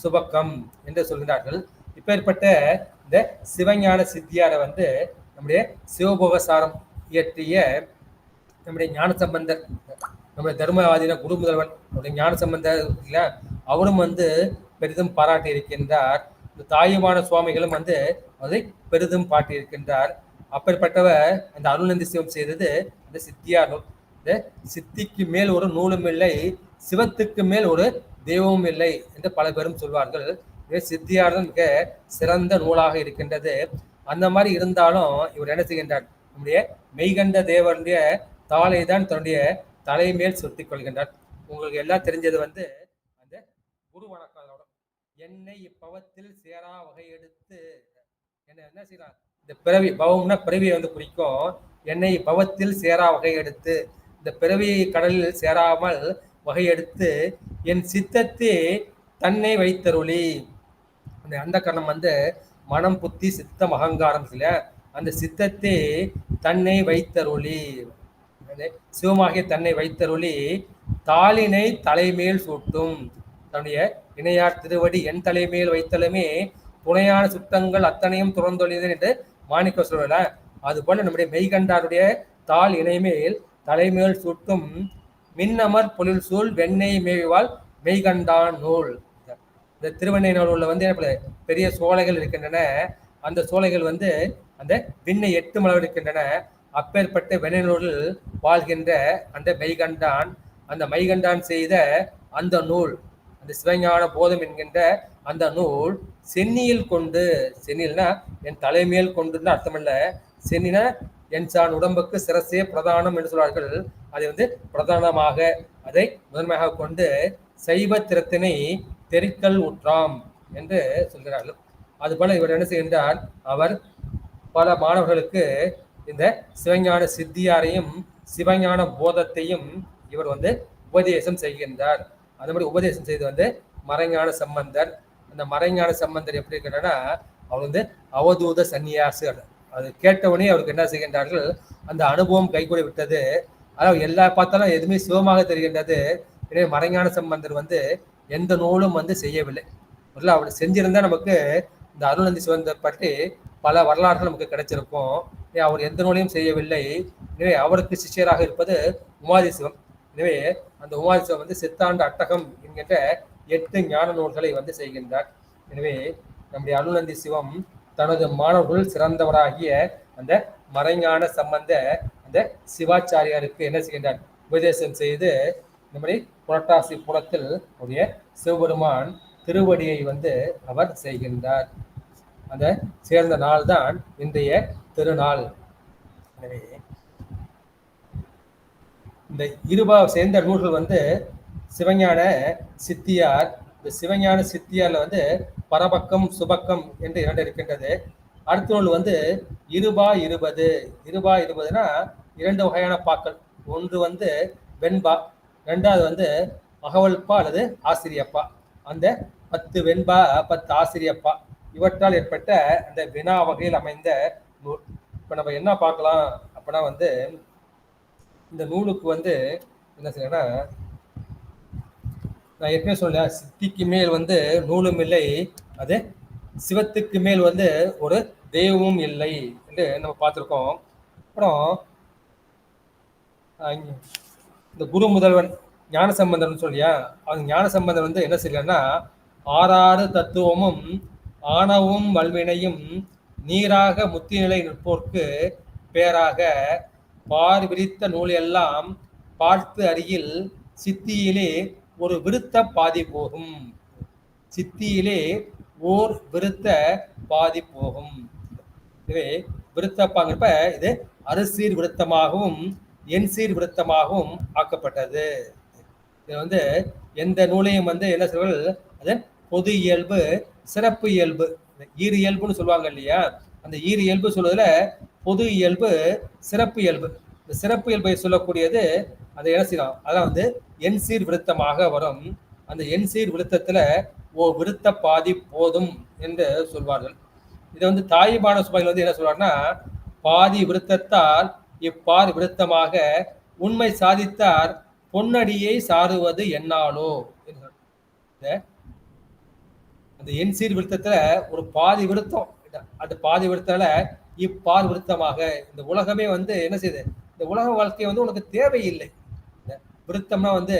சுபக்கம் என்று சொல்கிறார்கள். இப்பேற்பட்ட இந்த சிவஞான சித்தியாரை நம்முடைய சிவபோகசாரம் இயற்றிய நம்முடைய ஞானசம்பந்தர், நம்முடைய தர்மவாதின குரு முதல்வன் நம்முடைய ஞானசம்பந்தர் இல்ல, அவரும் பெரிதும் பாராட்டி இருக்கின்றார். இந்த தாயுமான சுவாமிகளும் அதை பெரிதும் பாட்டி இருக்கின்றார். அப்பேற்பட்டவர் அந்த அருள்நந்தி சிவம் செய்தது இந்த சித்தியார் நூல். இந்த சித்திக்கு மேல் ஒரு நூலும் இல்லை, சிவத்துக்கு மேல் ஒரு தெய்வமும் இல்லை என்று பல பேரும் சொல்வார்கள். சித்தியார் மிக சிறந்த நூலாக இருக்கின்றது. அந்த மாதிரி இருந்தாலும் இவர் என்ன செய்கின்றார், நம்முடைய மெய்கண்ட தேவனுடைய தாளை தான் தன்னுடைய தலைமேல் சுத்திக் கொள்கின்றார். உங்களுக்கு எல்லாம் தெரிஞ்சது அந்த குரு வணக்கம், என்னை இப்பவத்தில் சேரா வகை எடுத்து என்ன செய்யறார், இந்த பிறவி பவம்னா பிறவியை குறிக்கும். என்னை பவத்தில் சேரா வகை எடுத்து, இந்த பிறவி கடலில் சேராமல் வகை எடுத்து என் சித்தத்தை தன்னை வைத்தருளி. அந்த கரணம் மனம் புத்தி சித்தம் அகங்காரம் இல்ல, அந்த சித்தத்தை தன்னை வைத்தருளி, சிவமாகிய தன்னை வைத்தருளி தாளினை தலைமேல் சூட்டும். தன்னுடைய இணையார் திருவடி என் தலைமேல் வைத்தலுமே துணையான சுத்தங்கள் அத்தனையும் துறந்தொழிதன் என்று மாணிக்க சொல்லல. அது போல நம்முடைய மெய்கண்டாருடைய தாள் இணைமேல் தலைமேல் சுட்டும் மின்னமர் பொழில் சூழ் வெண்ணெய் மேய்வாள் மெய்கண்டான் நூல். இந்த திருவெண்ணை நூலில் வந்து என்ன பெரிய சோலைகள் இருக்கின்றன. அந்த சோலைகள் வந்து அந்த விண்ணை 8 மலர் இருக்கின்றன. அப்பேற்பட்ட வெண்ணெய் வாழ்கின்ற அந்த மெய்கண்டான், அந்த மெய்கண்டான் செய்த அந்த நூல், அந்த சிவஞான போதம் என்கின்ற அந்த நூல் சென்னியில் கொண்டு, சென்னில்னா என் தலைமையில் கொண்டு அர்த்தமல்ல, சென்னினா என் சான் உடம்புக்கு சிரசே பிரதானம் என்று சொல்வார்கள். அதை வந்து பிரதானமாக, அதை முதன்மையாக கொண்டு சைவ திறத்தினை தெரிக்கல் உற்றாம் என்று சொல்கிறார்கள். அதுபோல இவர் என்ன செய்கின்றார், அவர் பல மாணவர்களுக்கு இந்த சிவஞான சித்தியாரையும் சிவஞான போதத்தையும் இவர் வந்து உபதேசம் செய்கின்றார். அந்த மாதிரி உபதேசம் செய்து வந்து மறைஞான சம்பந்தர். அந்த மறைஞான சம்பந்தர் எப்படி இருக்கிறார்னா, அவர் வந்து அவதூத சன்னியாசி. அது கேட்டவுடனே அவருக்கு என்ன செய்கின்றார்கள், அந்த அனுபவம் கைகூடி விட்டது. அதாவது எல்லா பார்த்தாலும் எதுவுமே சிவமாக தெரிகின்றது. எனவே மறைஞான சம்பந்தர் வந்து எந்த நூலும் வந்து செய்யவில்லை. அவர் செஞ்சிருந்தா நமக்கு இந்த அருள்நந்தி சிவந்தர் பற்றி பல வரலாறுகள் நமக்கு கிடைச்சிருக்கும். அவர் எந்த நூலையும் செய்யவில்லை. எனவே அவருக்கு சிஷ்யராக இருப்பது உமாதி சிவம். எனவே அந்த உமாதி சிவம் வந்து சித்தாண்ட அட்டகம் என்கின்ற 8 ஞான நூல்களை வந்து செய்கின்றார். எனவே நம்முடைய அருள்நந்தி சிவம் தனது மாணவர்கள் சிறந்தவராகிய அந்த மறைஞான சம்பந்த அந்த சிவாச்சாரியாருக்கு என்ன செய்கின்றார், உபதேசம் செய்து இந்த மாதிரி புரட்டாசி புறத்தில் உடைய சிவபெருமான் திருவடியை வந்து அவர் செய்கின்றார். அந்த சேர்ந்த நாள் தான் இன்றைய திருநாள். எனவே இந்த இருபா சேர்ந்த நூல்கள் வந்து சிவஞான சித்தியார். இந்த சிவஞான சித்தியார்ல வந்து பரபக்கம் சுபக்கம் என்று 2 இருக்கின்றது. அடுத்த நூல் வந்து இருபா 20. இருபா 20னா 2 வகையான பாக்கள். ஒன்று வந்து வெண்பா, 2வது வந்து அகவல்பா அல்லது ஆசிரியப்பா. அந்த 10 வெண்பா 10 ஆசிரியப்பா இவற்றால் ஏற்பட்ட அந்த வினா வகையில் அமைந்த நூல். இப்போ நம்ம என்ன பார்க்கலாம் அப்படின்னா வந்து, இந்த நூலுக்கு வந்து என்ன செய்யணும்னா, நான் ஏற்கனவே சொல்ல சித்திக்கு மேல் வந்து நூலும் இல்லை, அது சிவத்துக்கு மேல் வந்து ஒரு தெய்வமும் இல்லை என்று நம்ம பார்த்துருக்கோம். அப்புறம் இந்த குரு முதல்வன் ஞான சம்பந்தன் சொல்லியா, அவங்க ஞான சம்பந்தன் வந்து என்ன செய்யலன்னா, 6 தத்துவமும் ஆணவும் வல்வினையும் நீராக முத்திநிலை நிற்போர்க்கு பேராக பார் விரித்த நூல் எல்லாம் பார்த்து அருகில் சித்தியிலே ஒரு விருத்த பாதி போகும். சித்தியிலே ஓர் விருத்த பாதி போகும். இதுவே விருத்தப்பாங்கிறப்ப இது அறுசீர் விருத்தமாகவும் என் சீர் விருத்தமாகவும் ஆக்கப்பட்டது. இது வந்து எந்த நூலையும் வந்து என்ன சொல்வார்கள், அதன் பொது இயல்பு சிறப்பு இயல்பு, ஈறு இயல்புன்னு சொல்லுவாங்க இல்லையா, அந்த ஈறு இயல்பு சொல்வதில் பொது இயல்பு சிறப்பு இயல்பு. இந்த சிறப்பு இயல்பை சொல்லக்கூடியது அதை என்ன செய்யலாம், அதான் வந்து என் சீர் விருத்தமாக வரும். அந்த என் சீர் விருத்தத்துல ஓ விருத்த பாதி போதும் என்று சொல்வார்கள். இதை வந்து தாய்மான சுமைகள் வந்து என்ன சொல்வார்னா, பாதி விருத்தத்தால் இப்பார் விருத்தமாக உண்மை சாதித்தார் பொன்னடியை சாருவது என்னாலோ. அந்த என் சீர் விருத்தத்துல ஒரு பாதி விருத்தம், அந்த பாதி விருத்தால இப்பார் விருத்தமாக இந்த உலகமே வந்து என்ன செய்யுது, இந்த உலக வாழ்க்கை வந்து உனக்கு தேவையில்லை. விருத்தம்னா வந்து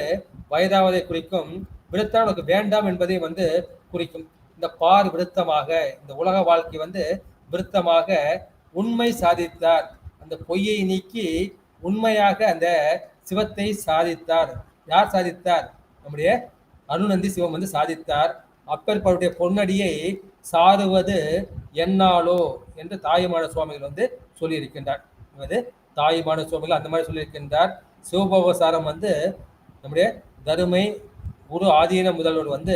வயதாவதை குறிக்கும், விருத்தம் உனக்கு வேண்டாம் என்பதை வந்து குறிக்கும். இந்த பார் விருத்தமாக இந்த உலக வாழ்க்கை வந்து விருத்தமாக உண்மை சாதித்தார், அந்த பொய்யை நீக்கி உண்மையாக அந்த சிவத்தை சாதித்தார். யார் சாதித்தார், நம்முடைய அருள்நந்தி சிவம் வந்து சாதித்தார். அப்பேற்பருடைய பொன்னடியை சாருவது என்னாலோ என்று தாயுமான சுவாமிகள் வந்து சொல்லியிருக்கின்றார். அது தாயுமான சுவாமிகள் அந்த மாதிரி சொல்லியிருக்கின்றார். சிவபவசாரம் வந்து நம்முடைய தருமை குரு ஆதீன முதல்வர் வந்து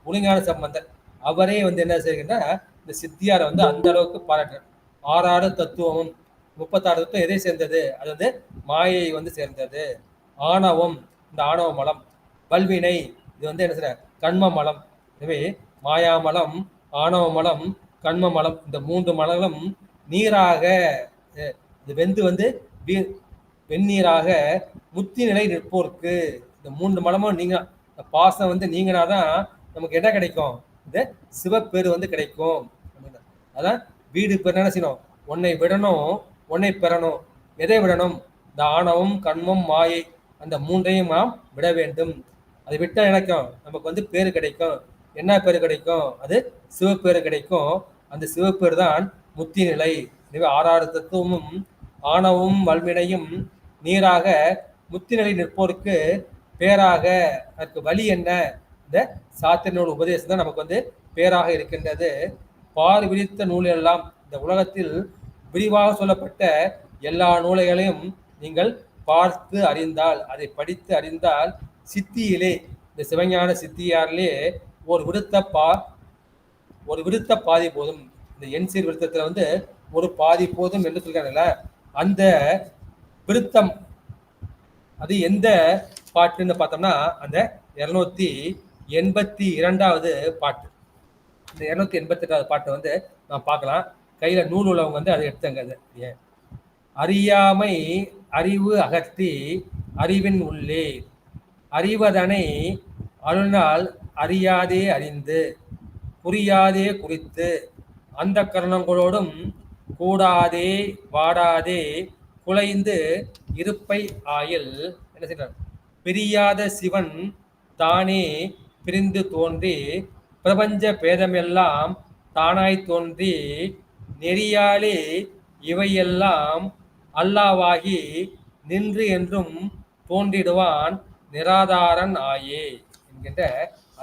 உளிஞான சம்பந்தர் அவரே வந்து என்ன செய்கின்றார், இந்த சித்தியாரை வந்து அந்த அளவுக்கு பாராட்டுறார். 6 தத்துவமும் 36 தத்துவம் எதை சேர்ந்தது, அது வந்து மாயை வந்து சேர்ந்தது. ஆணவம் இந்த ஆணவ மலம், வல்வினை இது வந்து என்ன செய்ய கண்ம மலம். எனவே மாயாமலம், ஆணவ மலம், கண்ம மலம் இந்த 3 மலங்களும் நீராக இது வெந்து வந்து வெந்நீராக முத்தி நிலை நிற்போருக்கு. இந்த 3 மலமும் நீங்க பாசம் வந்து நீங்கினாதான் நமக்கு என்ன கிடைக்கும், இந்த சிவப்பேரு வந்து கிடைக்கும். அதான் வீடு பேர் என்ன செய்யணும், உன்னை விடணும் உன்னை பெறணும். எதை விடணும்? இந்த ஆணவம், கண்மம், மாயை அந்த மூன்றையும் நாம் விட வேண்டும். அதை விட்டா எனக்கும் நமக்கு வந்து பேரு கிடைக்கும். என்ன பேரு கிடைக்கும்? அது சிவப்பேரு கிடைக்கும். அந்த சிவப்பேரு தான் முத்தி நிலை. எனவே ஆறாறு தத்துவமும் ஆணவமும் வல்வினையும் நீராக முத்தி நிலை நிற்போருக்கு பேராக அதற்கு வழி என்ன? இந்த சாத்திரனோட உபதேசம் தான் நமக்கு வந்து பேராக இருக்கின்றது. பார் விரித்த நூல் எல்லாம் இந்த உலகத்தில் விரிவாக சொல்லப்பட்ட எல்லா நூல்களையும் நீங்கள் பார்த்து அறிந்தால், அதை படித்து அறிந்தால், சித்தியிலே இந்த சிவஞான சித்தியாரிலே ஒரு விருத்த பாதி போதும். இந்த எண் சீர் விருத்தத்துல வந்து ஒரு பாதி போதும் என்று சொல்றாங்கல்ல, அந்த விருத்தம் அது எந்த பாட்டுன்னு பார்த்தோம்னா அந்த 282வது பாட்டு. இந்த 288வது பாட்டை வந்து நான் பார்க்கலாம். கையில நூல் உள்ளவங்க வந்து அதை எடுத்தங்க. அது அறியாமை அறிவு அகற்றி அறிவின் உள்ளே அறிவதனை அருளால் அறியாதே அறிந்து புரியாதே குறித்து அந்த கரணங்களோடும் கூடாதே வாடாதே குலைந்து இருப்பை ஆயில் என்ன செய்யறார்? பிரியாத சிவன் தானே பிரிந்து தோன்றி பிரபஞ்ச பேதமெல்லாம் தானாய் தோன்றி நெறியாலே இவையெல்லாம் அல்லாவாகி நின்று என்றும் தோன்றிடுவான் நிராதாரன் ஆயே என்கின்ற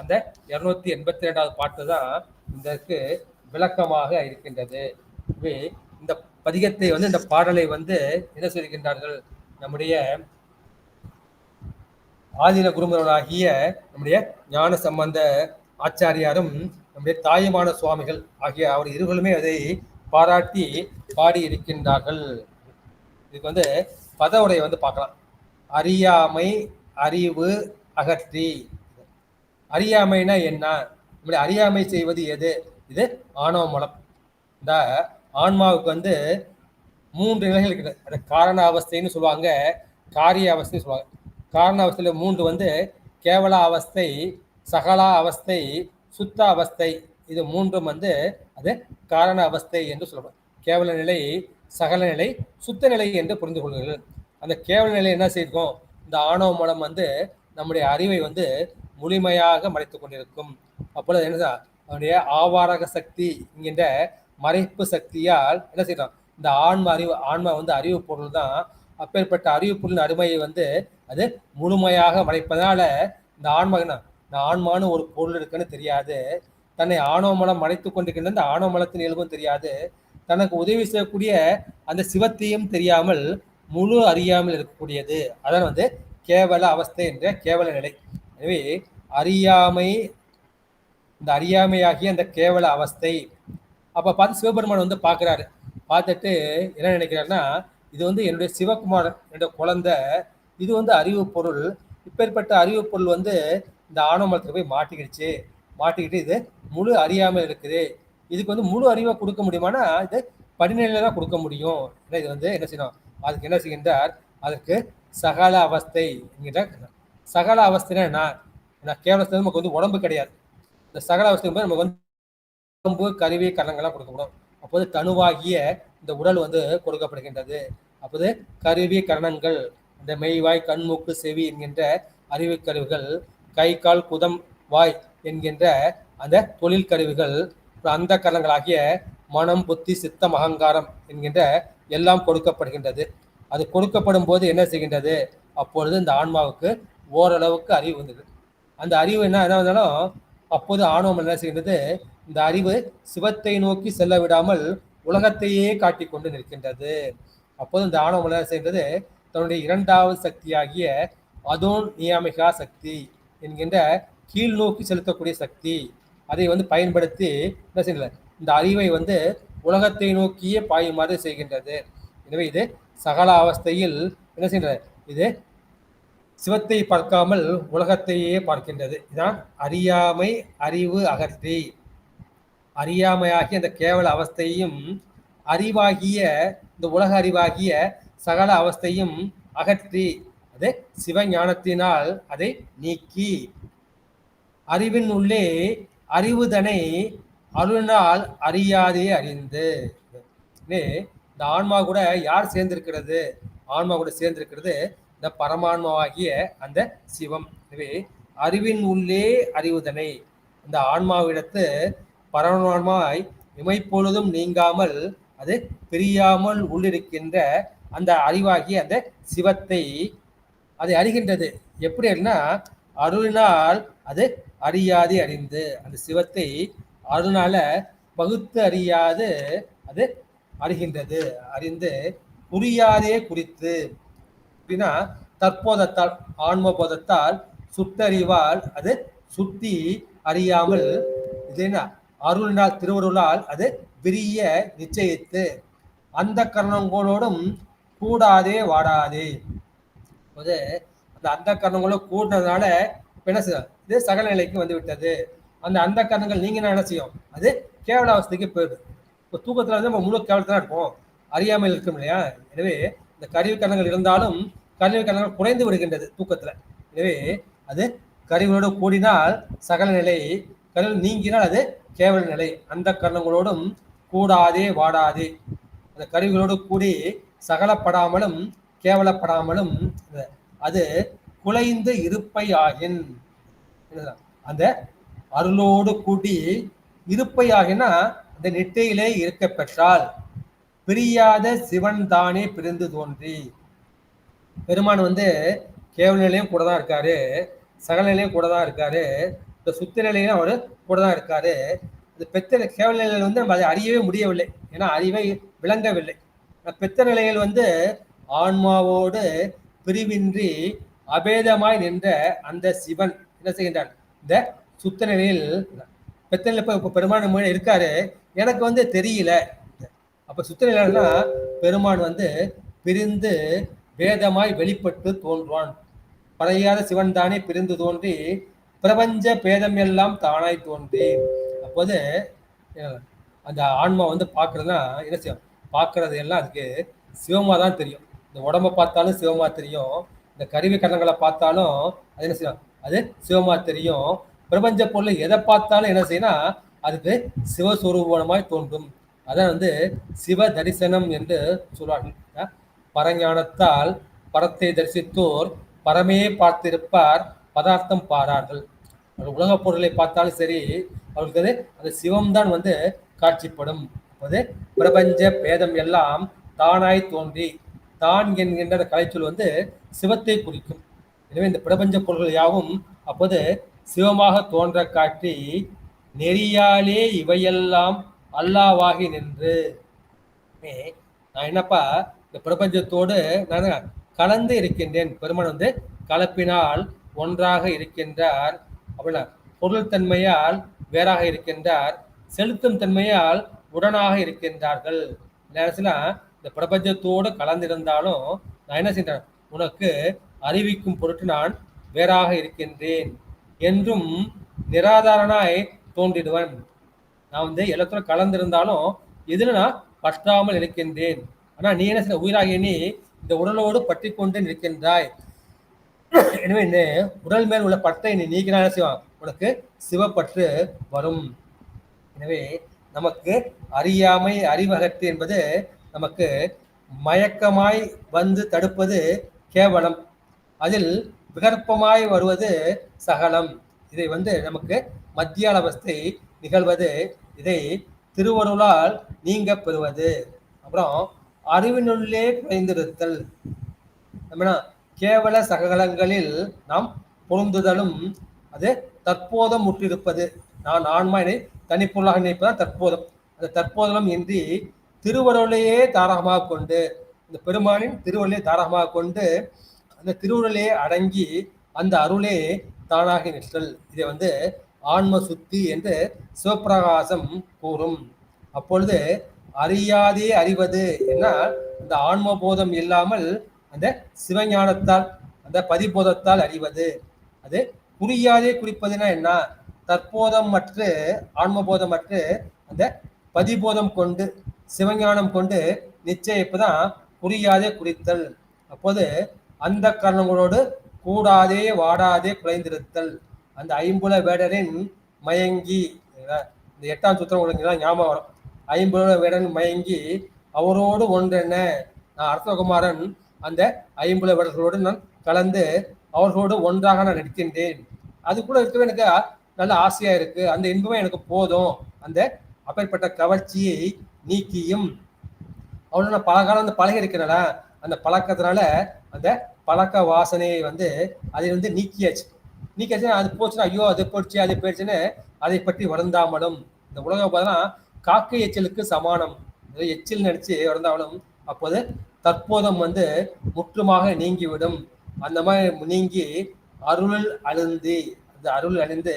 அந்த 282வது பாட்டு தான் இதற்கு விளக்கமாக இருக்கின்றது. இந்த பதிகத்தை வந்து இந்த பாடலை வந்து என்ன சொல்கின்றார்கள்? நம்முடைய ஆதீன குருமர்களாகிய நம்முடைய ஞான சம்பந்த ஆச்சாரியாரும் நம்முடைய தாயுமான சுவாமிகள் ஆகிய அவர் இருவருமே அதை பாராட்டி பாடி இருக்கின்றார்கள். இதுக்கு வந்து பத உரை வந்து பார்க்கலாம். அறியாமை அறிவு அகற்றி. அறியாமைனா என்ன? நம்முடைய அறியாமை செய்வது எது? இது ஆணவ மலம். இந்த ஆன்மாவுக்கு வந்து 3 நிலைகள் இருக்குது. அது காரண அவஸ்தைன்னு சொல்லுவாங்க, காரிய அவஸ்தைன்னு சொல்லுவாங்க. காரண அவஸ்தையில 3 வந்து கேவல அவஸ்தை, சகலா அவஸ்தை, சுத்த அவஸ்தை. இது 3ம் வந்து அது காரண அவஸ்தை என்று சொல்லுவாங்க. கேவல நிலை, சகல நிலை, சுத்த நிலை என்று புரிந்து கொள்கிறீர்கள். அந்த கேவல நிலை என்ன செய்யும்? இந்த ஆணவ மலம் வந்து நம்முடைய அறிவை வந்து முழுமையாக மறைத்து கொண்டிருக்கும். அப்பொழுது என்ன அவனுடைய ஆவாரக சக்தி என்கின்ற மறைப்பு சக்தியால் என்ன செய்யறோம்? இந்த ஆன்மா வந்து அறிவு பொருள் தான். அப்பேற்பட்ட அறிவு பொருளின் அருமையை வந்து அது முழுமையாக மறைப்பதனால இந்த ஆன்மான்னு ஒரு பொருள் இருக்குன்னு தெரியாது. தன்னை ஆணவ மலம் மறைத்து கொண்டிருக்கின்ற இந்த ஆணவ மலத்தின் இயல்பும் தெரியாது. தனக்கு உதவி செய்யக்கூடிய அந்த சிவத்தையும் தெரியாமல் முழு அறியாமல் இருக்கக்கூடியது. அதான் வந்து கேவல அவஸ்தை என்ற கேவல நிலை. எனவே அறியாமை, இந்த அறியாமையாகிய அந்த கேவல அவஸ்தை. அப்ப பார்த்து சிவபெருமான் வந்து பார்க்கிறாரு. பார்த்துட்டு என்ன நினைக்கிறாருன்னா, இது வந்து என்னுடைய சிவகுமார் என்ற குழந்தை, இது வந்து அறிவு பொருள். இப்பேற்பட்ட அறிவு பொருள் வந்து இந்த ஆணவமலத்தில் போய் மாட்டிக்கிட்டு இது முழு அறியாமல் இருக்குது. இதுக்கு வந்து முழு அறிவை கொடுக்க முடியுமானா இது படிநிலையில தான் கொடுக்க முடியும். இது வந்து என்ன செய்யணும்? அதுக்கு என்ன செய்கின்றார்? அதற்கு சகல அவஸ்தை என்கின்ற சகல அவஸ்தைனா என்ன? கேவலத்தில் நமக்கு வந்து உடம்பு கிடையாது. இந்த சகல அவஸ்தை நமக்கு வந்து உடம்பு, கருவி, கரணங்கள்லாம் கொடுக்கப்படும். அப்போது தனுவாகிய இந்த உடல் வந்து கொடுக்கப்படுகின்றது. அப்போது கருவி கரணங்கள், இந்த மெய்வாய், கண், மூக்கு, செவி என்கின்ற அறிவு கருவிகள், கை, கால், குதம், வாய் என்கின்ற அந்த தொழில் கருவிகள், அந்த கரணங்களாகிய மனம், புத்தி, சித்தம், அகங்காரம் என்கின்ற எல்லாம் கொடுக்கப்படுகின்றது. அது கொடுக்கப்படும் போது என்ன செய்கின்றது? அப்பொழுது இந்த ஆன்மாவுக்கு ஓரளவுக்கு அறிவு வந்தது. அந்த அறிவு என்ன இருந்தாலும் அப்போது ஆணவம் என்ன செய்கின்றது? இந்த அறிவு சிவத்தை நோக்கி செல்ல விடாமல் உலகத்தையே காட்டிக் கொண்டு நிற்கின்றது. அப்போது இந்த ஆணவம் என்ன செய்கின்றது? தன்னுடைய 2வது சக்தியாகிய அதோன் நியாமிகா சக்தி என்கின்ற கீழ் நோக்கி செலுத்தக்கூடிய சக்தி, அதை வந்து பயன்படுத்தி என்ன செய்யல? இந்த அறிவை வந்து உலகத்தை நோக்கியே பாயுமாறு செய்கின்றது. எனவே இது சகல அவஸ்தையில் என்ன செய்கின்றது? இது சிவத்தை பார்க்காமல் உலகத்தையே பார்க்கின்றது. இதுதான் அறியாமை அறிவு அகற்றி. அறியாமையாகிய அந்த கேவல அவஸ்தையும் அறிவாகிய இந்த உலக அறிவாகிய சகல அவஸ்தையும் அகற்றி அது சிவஞானத்தினால் அதை நீக்கி அறிவின் உள்ளே அறிவுதனை அருளால் அறியாதே அறிந்து. இந்த ஆன்மா கூட யார் சேர்ந்திருக்கிறது? ஆன்மா கூட சேர்ந்திருக்கிறது இந்த பரமான்மாவாகிய அந்த சிவம். எனவே அறிவின் உள்ளே அறிவுதனை, இந்த ஆன்மாவிடத்து பரமான்மாய் இமைப்பொழுதும் நீங்காமல் அது பிரியாமல் உள்ளிருக்கின்ற அந்த அறிவாகிய அந்த சிவத்தை அதை அறிகின்றது. எப்படி அப்படின்னா, அருளினால் அது அறியாது அறிந்து, அந்த சிவத்தை அருளால பகுத்து அறியாது அது அறிகின்றது. அறிந்து புரியாதே குறித்து அப்படின்னா, தற்போதத்தால் ஆன்மபோதத்தால் சுட்டறிவால் அது சுட்டி அறியாமல், இது என்ன அருளினால் திருவருளால் அது விரிய நிச்சயித்து அந்த கரணங்களோடும் கூடாதே வாடாதே. போது அந்த அந்த கரணங்களும் கூடினதுனால என்ன செய்யும், இது சகல நிலைக்கு வந்து விட்டது. அந்த அந்த கரணங்கள் நீங்க என்ன செய்யும், அது கேவல அவஸ்தைக்கு போயிடுது. இப்போ தூக்கத்துல வந்து நம்ம முழு கேவலத்தான் இருப்போம், அறியாமல் இருக்கும் இல்லையா. எனவே இந்த கருவி கரணங்கள் இருந்தாலும் கருவி கரணங்கள் குறைந்து விடுகின்றது தூக்கத்துல. எனவே அது கருவிகளோடு கூடினால் சகல நிலை, கருவி நீங்கினால் அது கேவல நிலை. அந்த கரணங்களோடும் கூடாதே வாடாதே, அந்த கருவிகளோடு கூடி சகலப்படாமலும் கேவலப்படாமலும் அது குலைந்து இருப்பை ஆகின், அந்த அருளோடு கூடி இருப்பை ஆகினா அந்த நெட்டையிலே இருக்க பெற்றால் பிரியாத சிவன் தானே பிரிந்து தோன்றி. பெருமான் வந்து கேவல நிலையும் கூட தான் இருக்காரு, சகல நிலையும் கூட தான் இருக்காரு, இந்த சுத்த நிலையிலும் அவர் கூட தான் இருக்காரு. இந்த பெத்த கேவல நிலையில் வந்து நம்ம அதை அறியவே முடியவில்லை, ஏன்னா அறிவை விளங்கவில்லை. பெத்த நிலையில் வந்து ஆன்மாவோடு பிரிவின்றி அபேதமாய் நின்ற அந்த சிவன் என்ன செய்கின்றான், இந்த சுத்த நிலையில் பெத்த நிலை இப்போ பெருமான் இருக்காரு, எனக்கு வந்து தெரியல. அப்ப சுத்த நிலைன்னா பெருமான் வந்து பிரிந்து வேதமாய் வெளிப்பட்டு தோன்றுவான். பழையாத சிவன் தானே பிரிந்து தோன்றி பிரபஞ்ச பேதம் எல்லாம் தானாய் தோன்றி. அப்போது அந்த ஆன்மா வந்து பார்க்கறதுனா என்ன செய்யும், பார்க்கறது எல்லாம் அதுக்கு சிவமா தான் தெரியும். இந்த உடம்பை பார்த்தாலும் சிவமா தெரியும், இந்த கருவி கரணங்களை பார்த்தாலும் அது என்ன செய்யும், அது சிவமா தெரியும். பிரபஞ்ச பொருளை எதை பார்த்தாலும் என்ன செய்யணும், அதுக்கு சிவஸ்வரூபமாய் தோன்றும். அதான் வந்து சிவ தரிசனம் என்று சொல்வார்கள். பரஞானத்தால் பரத்தை தரிசித்தோர் பரமே பார்த்திருப்பார், பதார்த்தம் பாரார்கள். உலக பொருளை பார்த்தாலும் சரி, அவர்களுக்கு அந்த சிவம் தான் வந்து காட்சிப்படும். அது பிரபஞ்ச பேதம் எல்லாம் தானாய் தோன்றி, தான் என்கின்ற கலைச்சொல் வந்து சிவத்தை குறிக்கும். எனவே இந்த பிரபஞ்ச பொருள்கள் யாவும் அப்போது சிவமாக தோன்ற காட்டி நெறியாலே இவையெல்லாம் அல்லாவாகி நின்று. நான் என்னப்பா இந்த பிரபஞ்சத்தோடு நான் கலந்து இருக்கின்றேன். பெருமான் வந்து கலப்பினால் ஒன்றாக இருக்கின்றார் அப்படின்னா, பொருள் தன்மையால் வேறாக இருக்கின்றார், செலுத்தும் தன்மையால் உடனாக இருக்கின்றார்கள். இந்த பிரபஞ்சத்தோடு கலந்திருந்தாலும் நான் என்ன செய்றேன், உனக்கு அறிவிக்கும் பொருட்டு நான் வேறாக இருக்கின்றேன் என்றும் நிராதாரனாய் தோன்றிடுவன். நான் வந்து எல்லாத்தோட கலந்திருந்தாலும் எதுல நான் பற்றாமல் இருக்கின்றேன். ஆனா நீ என்ன செய்ய, உயிராகிய நீ இந்த உடலோடு பற்றி கொண்டு நிற்கின்றாய். எனவே இந்த உடல் மேல் உள்ள பற்றை நீ நீக்கினா செய்வான், உனக்கு சிவப்பற்று வரும். எனவே நமக்கு அறியாமை அறிவகத்து என்பது நமக்கு மயக்கமாய் வந்து தடுப்பது கேவலம், அதில் விகற்பமாய் வருவது சகலம். இதை வந்து நமக்கு மத்தியான அவஸ்தை நிகழ்வது, இதை திருவருளால் நீங்க பெறுவது. அப்புறம் அறிவினுள்ளே குறைந்திருத்தல். நம்ம கேவல சகலங்களில் நாம் பொருந்துதலும் அது தற்போதம் முற்றிருப்பது. நான் ஆன்மா என்னை தனிப்பொருளாக நினைப்பதுதான் தற்போதம். அந்த தற்போதலும் இன்றி திருவருளையே தாரகமாக கொண்டு, இந்த பெருமானின் திருவருளை தாரகமாக கொண்டு அந்த திருவுருளே அடங்கி அந்த அருளே தானாகி நிற்றல். இதை வந்து ஆன்ம சுத்தி என்று சிவப்பிரகாசம் கூறும். அப்பொழுது அறியாதே அறிவது என்னால் அந்த ஆன்மபோதம் இல்லாமல் அந்த சிவஞானத்தால் அந்த பதிபோதத்தால் அறிவது. அது புரியாதே குறிப்பதுனா என்ன, தற்போதம் மற்று ஆன்மபோதம் மற்று அந்த பதிபோதம் கொண்டு சிவஞானம் கொண்டு நிச்சயிப்புதான் புரியாதே குறித்தல். அப்போது அந்த கரணங்களோடு கூடாதே வாடாதே குறைந்திருத்தல். அந்த ஐம்புல வேடரின் மயங்கி, இந்த 8ஆம் சூத்திரம் உங்களுக்கு ஞாபகம் வரும். ஐம்புல வேடரின் மயங்கி அவரோடு ஒன்றென்ன. நான் அர்த்தகுமாரன் அந்த ஐம்புலவர்களோடு நான் கலந்து அவர்களோடு ஒன்றாக நான் நடிக்கின்றேன். அது கூட இருக்கவே எனக்கு நல்ல ஆசையா இருக்கு. அந்த இன்பமே எனக்கு போதும். அந்த அப்பேற்பட்ட கவர்ச்சியை நீக்கியும் அவனோட நான் பல காலம் வந்து பழகி இருக்கிறனால அந்த பழக்கத்தினால அந்த பழக்க வாசனையை வந்து அதை வந்து நீக்கியாச்சுன்னா அது போச்சுன்னா ஐயோ அது போச்சு அது போயிடுச்சுன்னு அதை பற்றி வருந்தாமலும். இந்த உலகம் பார்த்தீங்கன்னா காக்கை எச்சலுக்கு சமானம். எச்சில் நடிச்சு வருந்தாமலும் அப்போது தற்போதம் வந்து முற்றுமாக நீங்கிவிடும். அந்த மாதிரி நீங்கி அருள் அழுந்தி அந்த அருள் அழிந்து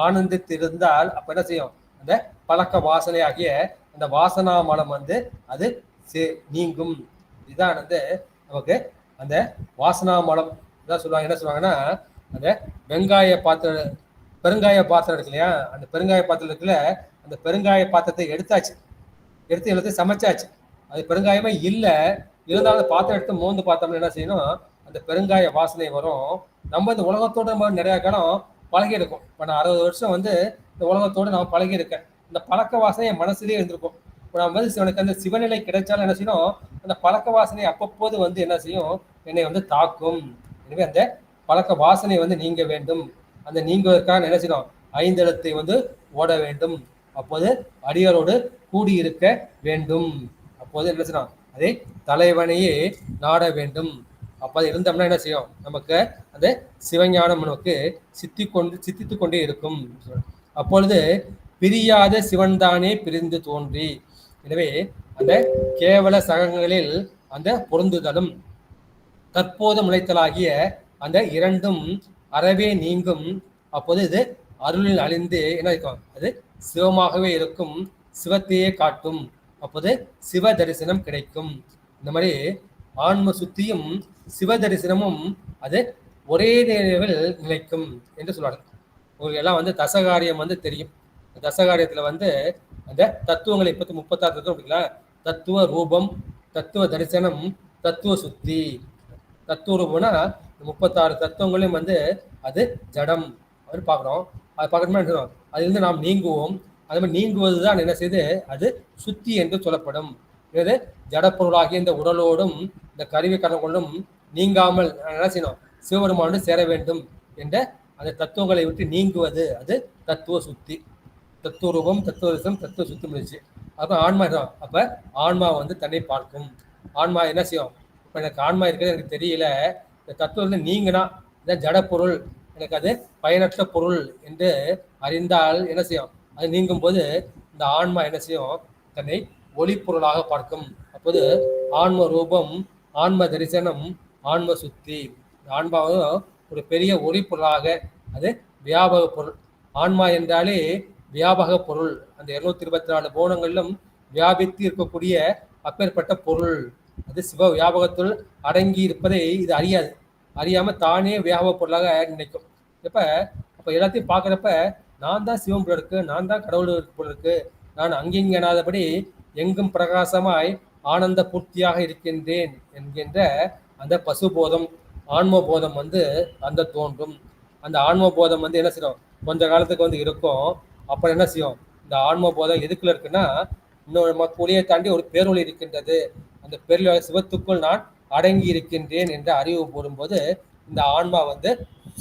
ஆனந்தித்திருந்தால் அப்ப என்ன செய்யும், அந்த பழக்க வாசனை ஆகிய அந்த வாசனா மலம் வந்து அது நீங்கும். இதுதான் வந்து நமக்கு அந்த வாசனா மலம் தான் சொல்லுவாங்க. என்ன சொல்லுவாங்கன்னா அந்த வெங்காய பாத்திரம் பெருங்காய பாத்திரம் இருக்கு இல்லையா, அந்த பெருங்காய பாத்திரம் இருக்குல்ல, அந்த பெருங்காய பாத்திரத்தை எடுத்து எல்லாத்தையும் சமைச்சாச்சு. அது பெருங்காயமே இல்லை, இருந்தாலும் அந்த பாத்திரம் எடுத்து மோந்து பார்த்தோம்னா என்ன செய்யணும், அந்த பெருங்காய வாசனை வரும். நம்ம இந்த உலகத்தோடு நம்ம நிறைய காலம் பழகி இருக்கும். இப்போ நான் 60 வருஷம் வந்து இந்த உலகத்தோடு நான் பழகி இருக்கேன். இந்த பழக்க வாசனை என் மனசுலேயே இருந்திருக்கும். இப்போ நான் வந்து எனக்கு அந்த சிவநிலை கிடைச்சாலும் என்ன செய்யணும், அந்த பழக்க வாசனை அப்பப்போது வந்து என்ன செய்யும், என்னை வந்து தாக்கும். எனவே அந்த பழக்க வாசனை வந்து நீங்க வேண்டும். அந்த நீங்குவதற்காக என்ன செய்யணும், 5 எழுத்தை வந்து ஓட வேண்டும். அப்போது அடியாரோடு கூடியிருக்க வேண்டும். அப்போது என்ன செய்யணும், அதை தலைவனையே நாட வேண்டும். அப்போ இருந்தோம்னா என்ன செய்யும், நமக்கு அந்த சிவஞானம் நமக்கு சித்தித்து கொண்டே இருக்கும். அப்பொழுது பிரியாத சிவன்தானே பிரிந்து தோன்றி. எனவே அந்த கேவல சகங்களில் அந்த பொருந்துதலும் தற்போது முளைத்தலாகிய அந்த இரண்டும் அறவே நீங்கும். அப்போது இது அருளில் அழிந்து என்ன இருக்கும், அது சிவமாகவே இருக்கும், சிவத்தையே காட்டும். அப்போது சிவ தரிசனம் கிடைக்கும். இந்த மாதிரி ஆன்ம சுத்தியும் சிவ தரிசனமும் அது ஒரே நேரவில் நிலைக்கும் என்று சொல்றாங்க. உங்களுக்கு எல்லாம் வந்து தசகாரியம் வந்து தெரியும். தசகாரியத்துல வந்து அந்த தத்துவங்களை பற்றி 36 தத்துவம் இருக்குல்ல, தத்துவ ரூபம், தத்துவ தரிசனம், தத்துவ சுத்தி. தத்துவ ரூபம்னா 36 தத்துவங்களையும் வந்து அது ஜடம் அப்படின்னு பார்க்குறோம். அது பார்க்கணும்னா அதிலிருந்து நாம் நீங்குவோம். அது மாதிரி நீங்குவது தான் என்ன செய்து அது சுத்தி என்று சொல்லப்படும். இது ஜடப்பொருளாகிய இந்த உடலோடும் இந்த கருவி கரணங்களோடும் நீங்காமல் என்ன செய்யணும், சிவபெருமானோடு சேர வேண்டும் என்ற அந்த தத்துவங்களை விட்டு நீங்குவது அது தத்துவ சுத்தி. தத்துவ ரூபம், தத்துவ ரசம், தத்துவ சுத்தி முடிச்சு. அப்போ ஆன்மா தான். அப்போ ஆன்மா வந்து தன்னை பார்க்கும். ஆன்மா என்ன செய்யும், இப்போ எனக்கு ஆன்மா இருக்கிறது எனக்கு தெரியல, இந்த தத்துவம் வந்து நீங்கினா இந்த ஜடப்பொருள் எனக்கு அது பயனற்ற பொருள் என்று அறிந்தால் என்ன செய்யும், அது நீங்கும் போது இந்த ஆன்மா என்ன செய்யும், தன்னை ஒளிப்பொருளாக பார்க்கும். அப்போது ஆன்ம ரூபம், ஆன்ம தரிசனம், ஆன்ம சுத்தி. ஆன்மாவும் ஒரு பெரிய ஒளிப்பொருளாக அது வியாபக பொருள். ஆன்மா என்றாலே வியாபக பொருள். அந்த 224 போனங்களிலும் வியாபித்து இருக்கக்கூடிய அப்பேற்பட்ட பொருள். அது சிவ வியாபகத்துள் அடங்கி இருப்பதை இது அறியாம தானே வியாபக பொருளாக நினைக்கும். அப்ப எல்லாத்தையும் பார்க்குறப்ப நான் தான் சிவம் போல இருக்கு, நான் தான் கடவுள் போல இருக்கு, நான் அங்கிங்கனாதபடி எங்கும் பிரகாசமாய் ஆனந்த பூர்த்தியாக இருக்கின்றேன் என்கின்ற அந்த பசுபோதம், ஆன்மபோதம் வந்து அந்த தோன்றும். அந்த ஆன்மபோதம் வந்து என்ன செய்யும், கொஞ்ச காலத்துக்கு வந்து இருக்கும். அப்புறம் என்ன செய்யும், இந்த ஆன்மபோதம் எதுக்குள்ள இருக்குன்னா, இன்னொரு ஒளியை தாண்டி ஒரு பேரொளி இருக்கின்றது. அந்த பேரொளி சிவத்துக்குள் நான் அடங்கி இருக்கின்றேன் என்ற அறிவு போடும்போது இந்த ஆன்மா வந்து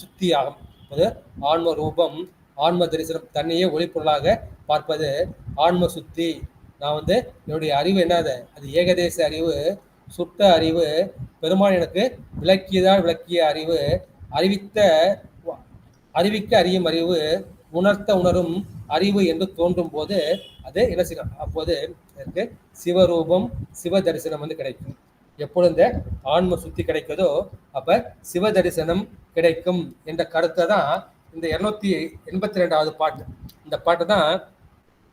சுத்தியாகும். ஆன்ம ரூபம், ஆன்ம தரிசனம், தன்னையே ஒளிப்பொருளாக பார்ப்பது ஆன்ம சுத்தி. நான் வந்து என்னுடைய அறிவு என்னது, அது ஏகதேச அறிவு, சுட்ட அறிவு, பெருமான் எனக்கு விளக்கிய அறிவு, அறிவிக்க அறியும் அறிவு, உணர்த்த உணரும் அறிவு என்று தோன்றும் போது அது என்ன செய்யும், அப்போது எனக்கு சிவரூபம், சிவ தரிசனம் வந்து கிடைக்கும். எப்பொழுது இந்த ஆன்ம சுத்தி கிடைக்குதோ அப்ப சிவ தரிசனம் கிடைக்கும் என்ற கருத்தை தான் இந்த 282வது பாட்டு. இந்த பாட்டு தான்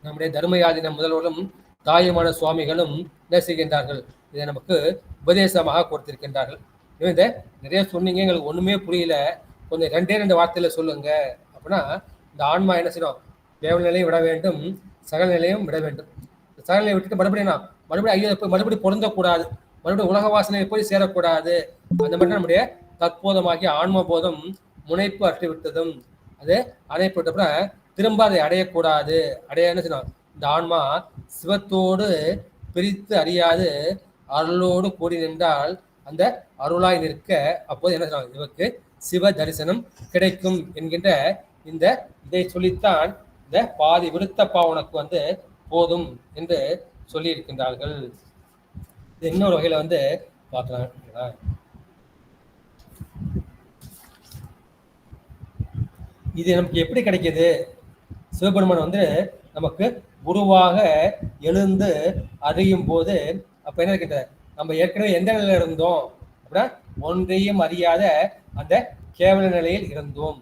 நம்முடைய தர்மயாதின முதல்வரும் தாயுமான சுவாமிகளும் என்ன செய்கின்றார்கள், இதை நமக்கு உபதேசமாக கொடுத்திருக்கின்றார்கள். இதை நிறைய சொன்னீங்க, எங்களுக்கு ஒண்ணுமே புரியல, கொஞ்சம் 2 வார்த்தையில சொல்லுங்க அப்படின்னா, இந்த ஆன்மா என்ன செய்யணும், கேவல நிலையும் விட வேண்டும், சகல நிலையும் விட வேண்டும். சகல நிலையை விட்டுட்டு மறுபடியும் பொருந்தக்கூடாது, மறுபடியும் உலக வாசனையை போய் சேரக்கூடாது. அந்த மாதிரி நம்முடைய தற்போதமாகிய ஆன்மபோதம் முனைப்பு அற்றுவிட்டதும் அது அடையப்பட்ட திரும்ப அதை அடையக்கூடாது. என்ன செய்யணும், இந்த ஆன்மா சிவத்தோடு பிரித்து அறியாது அருளோடு கூடி நின்றால் அந்த அருளாய் நிற்க அப்போது என்ன சொல்றாங்க, இவருக்கு சிவ தரிசனம் கிடைக்கும் என்கின்ற இந்த இதை சொல்லித்தான் இந்த பாதி விருத்தப்பா உனக்கு வந்து போதும் என்று சொல்லி இருக்கின்றார்கள். இன்னொரு வகையில வந்து பார்க்கலாம். இது நமக்கு எப்படி கிடைக்குது? சிவபெருமான் வந்து நமக்கு குருவாக எழுந்து அறியும் போது அப்ப என்ன இருக்கின்ற, நம்ம ஏற்கனவே எந்த நிலையில இருந்தோம் அப்படின்னா ஒன்றையும் அறியாத அந்த கேவல நிலையில் இருந்தோம்.